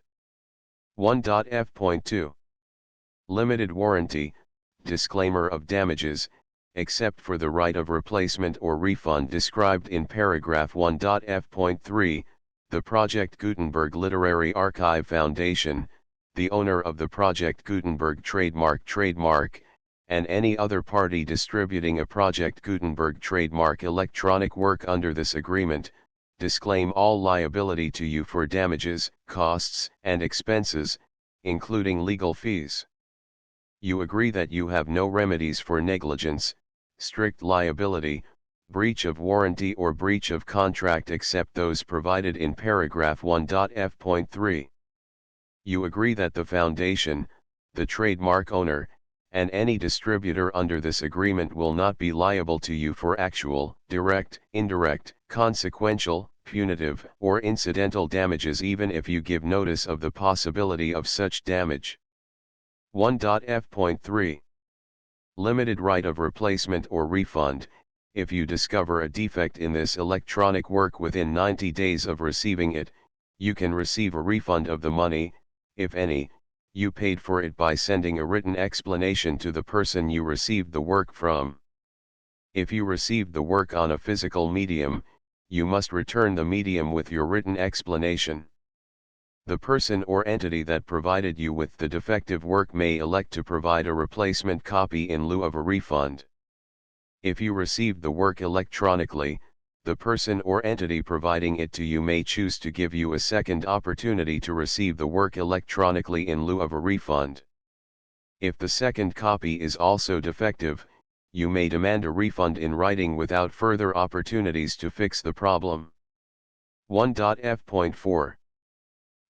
1.f.2 Limited warranty, disclaimer of damages, except for the right of replacement or refund described in paragraph 1.f.3, the Project Gutenberg Literary Archive Foundation, the owner of the Project Gutenberg trademark, and any other party distributing a Project Gutenberg trademark electronic work under this agreement, disclaim all liability to you for damages, costs, and expenses, including legal fees. You agree that you have no remedies for negligence, strict liability, breach of warranty or breach of contract except those provided in paragraph 1.f.3. You agree that the foundation, the trademark owner, and any distributor under this agreement will not be liable to you for actual, direct, indirect, consequential, punitive, or incidental damages even if you give notice of the possibility of such damage. 1.f.3 Limited right of replacement or refund. If you discover a defect in this electronic work within 90 days of receiving it, you can receive a refund of the money, if any, you paid for it by sending a written explanation to the person you received the work from. If you received the work on a physical medium, you must return the medium with your written explanation. The person or entity that provided you with the defective work may elect to provide a replacement copy in lieu of a refund. If you received the work electronically, the person or entity providing it to you may choose to give you a second opportunity to receive the work electronically in lieu of a refund. If the second copy is also defective, you may demand a refund in writing without further opportunities to fix the problem. 1.f.4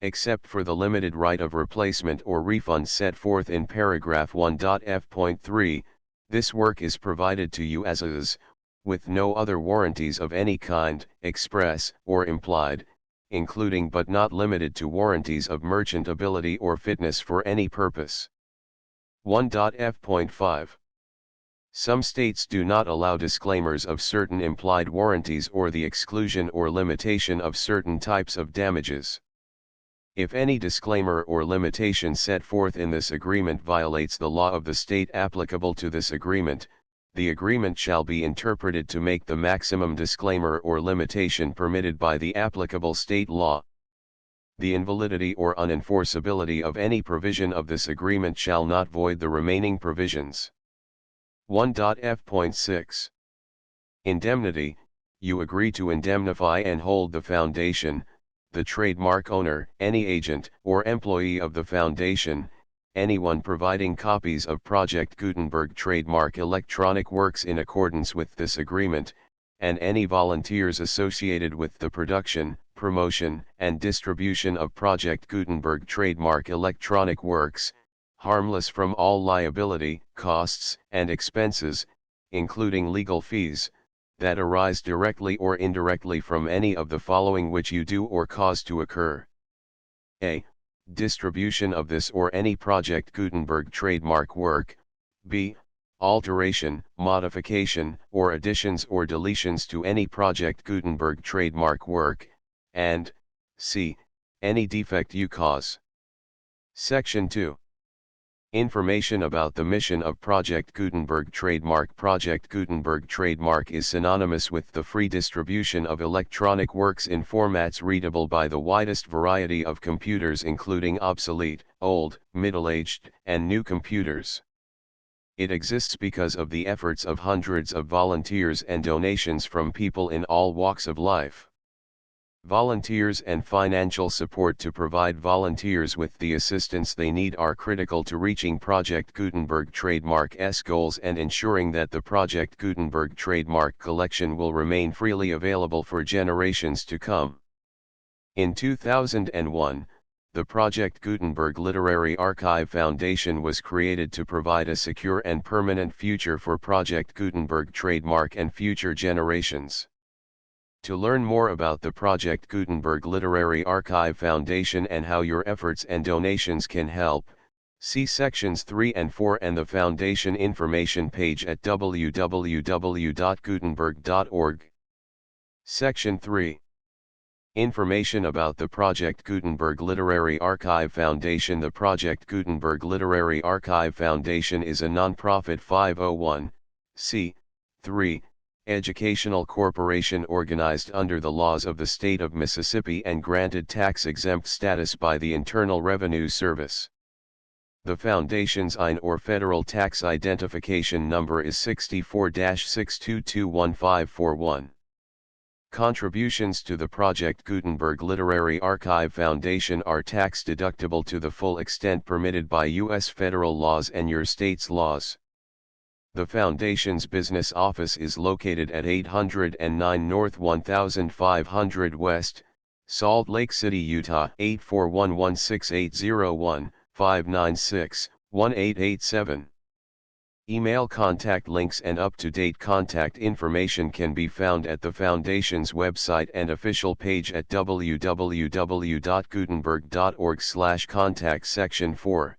Except for the limited right of replacement or refund set forth in paragraph 1.f.3, this work is provided to you as is, with no other warranties of any kind, express or implied, including but not limited to warranties of merchantability or fitness for any purpose. 1.f.5 Some states do not allow disclaimers of certain implied warranties or the exclusion or limitation of certain types of damages. If any disclaimer or limitation set forth in this agreement violates the law of the state applicable to this agreement, the agreement shall be interpreted to make the maximum disclaimer or limitation permitted by the applicable state law. The invalidity or unenforceability of any provision of this agreement shall not void the remaining provisions. 1.f.6 Indemnity. You agree to indemnify and hold the foundation, the trademark owner, any agent or employee of the foundation, anyone providing copies of Project Gutenberg trademark electronic works in accordance with this agreement, and any volunteers associated with the production, promotion, and distribution of Project Gutenberg trademark electronic works, harmless from all liability, costs, and expenses, including legal fees, that arise directly or indirectly from any of the following which you do or cause to occur. A. Distribution of this or any Project Gutenberg trademark work. B. Alteration, modification, or additions or deletions to any Project Gutenberg trademark work, and C. Any defect you cause. Section 2. Information about the mission of Project Gutenberg trademark. Project Gutenberg trademark is synonymous with the free distribution of electronic works in formats readable by the widest variety of computers including obsolete, old, middle-aged, and new computers. It exists because of the efforts of hundreds of volunteers and donations from people in all walks of life. Volunteers and financial support to provide volunteers with the assistance they need are critical to reaching Project Gutenberg trademark's goals and ensuring that the Project Gutenberg trademark collection will remain freely available for generations to come. In 2001, the Project Gutenberg Literary Archive Foundation was created to provide a secure and permanent future for Project Gutenberg trademark and future generations. To learn more about the Project Gutenberg Literary Archive Foundation and how your efforts and donations can help, see sections 3 and 4 and the Foundation information page at www.gutenberg.org. Section 3. Information about the Project Gutenberg Literary Archive Foundation. The Project Gutenberg Literary Archive Foundation is a non-profit 501(c)(3) educational corporation organized under the laws of the state of Mississippi and granted tax-exempt status by the Internal Revenue Service. The Foundation's IN or Federal Tax Identification Number is 64-6221541. Contributions to the Project Gutenberg Literary Archive Foundation are tax-deductible to the full extent permitted by U.S. federal laws and your state's laws. The Foundation's business office is located at 809 North 1500 West, Salt Lake City, Utah 841168015961887. Email contact links and up-to-date contact information can be found at the Foundation's website and official page at www.gutenberg.org/contact section 4.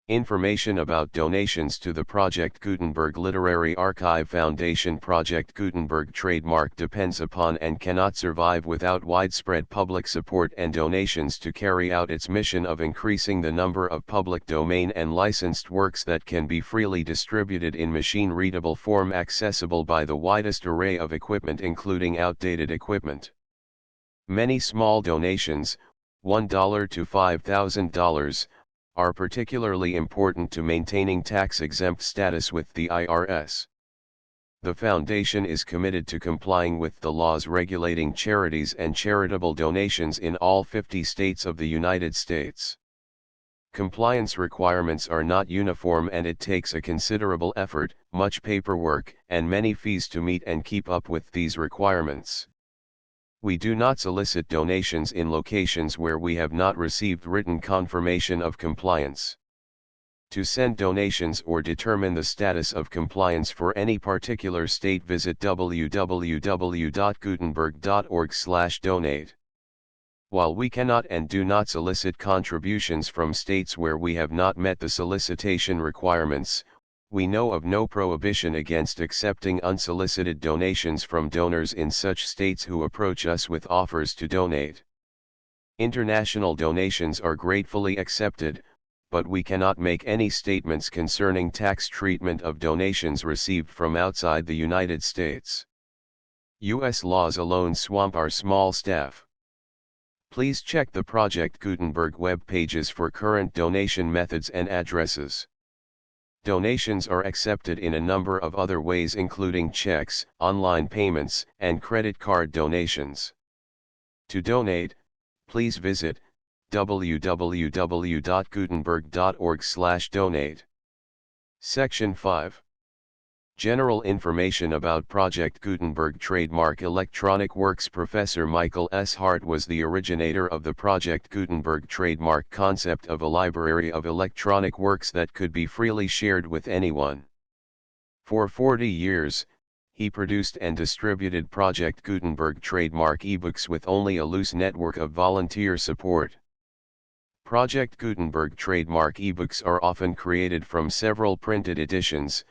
Information about donations to the Project Gutenberg Literary Archive Foundation. Project Gutenberg trademark depends upon and cannot survive without widespread public support and donations to carry out its mission of increasing the number of public domain and licensed works that can be freely distributed in machine-readable form accessible by the widest array of equipment including outdated equipment. Many small donations, $1 to $5,000, are particularly important to maintaining tax-exempt status with the IRS. The Foundation is committed to complying with the laws regulating charities and charitable donations in all 50 states of the United States. Compliance requirements are not uniform and it takes a considerable effort, much paperwork, and many fees to meet and keep up with these requirements. We do not solicit donations in locations where we have not received written confirmation of compliance. To send donations or determine the status of compliance for any particular state, visit www.gutenberg.org/donate. While we cannot and do not solicit contributions from states where we have not met the solicitation requirements, we know of no prohibition against accepting unsolicited donations from donors in such states who approach us with offers to donate. International donations are gratefully accepted, but we cannot make any statements concerning tax treatment of donations received from outside the United States. U.S. laws alone swamp our small staff. Please check the Project Gutenberg web pages for current donation methods and addresses. Donations are accepted in a number of other ways including checks, online payments, and credit card donations. To donate, please visit www.gutenberg.org/donate. Section 5. General information about Project Gutenberg trademark electronic works. Professor Michael S. Hart was the originator of the Project Gutenberg trademark concept of a library of electronic works that could be freely shared with anyone. For 40 years, he produced and distributed Project Gutenberg trademark ebooks with only a loose network of volunteer support. Project Gutenberg trademark ebooks are often created from several printed editions,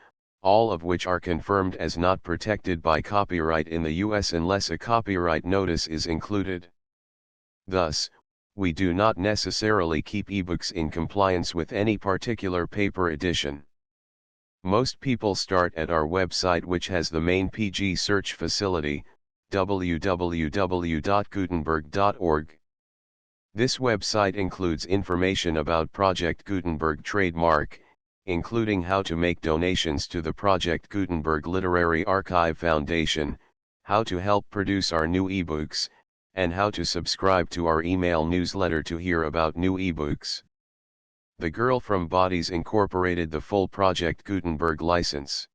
all of which are confirmed as not protected by copyright in the U.S. unless a copyright notice is included. Thus, we do not necessarily keep ebooks in compliance with any particular paper edition. Most people start at our website, which has the main PG search facility, www.gutenberg.org. This website includes information about Project Gutenberg trademark, including how to make donations to the Project Gutenberg Literary Archive Foundation, how to help produce our new ebooks, and how to subscribe to our email newsletter to hear about new ebooks. The Girl from Bodies incorporated the full Project Gutenberg license.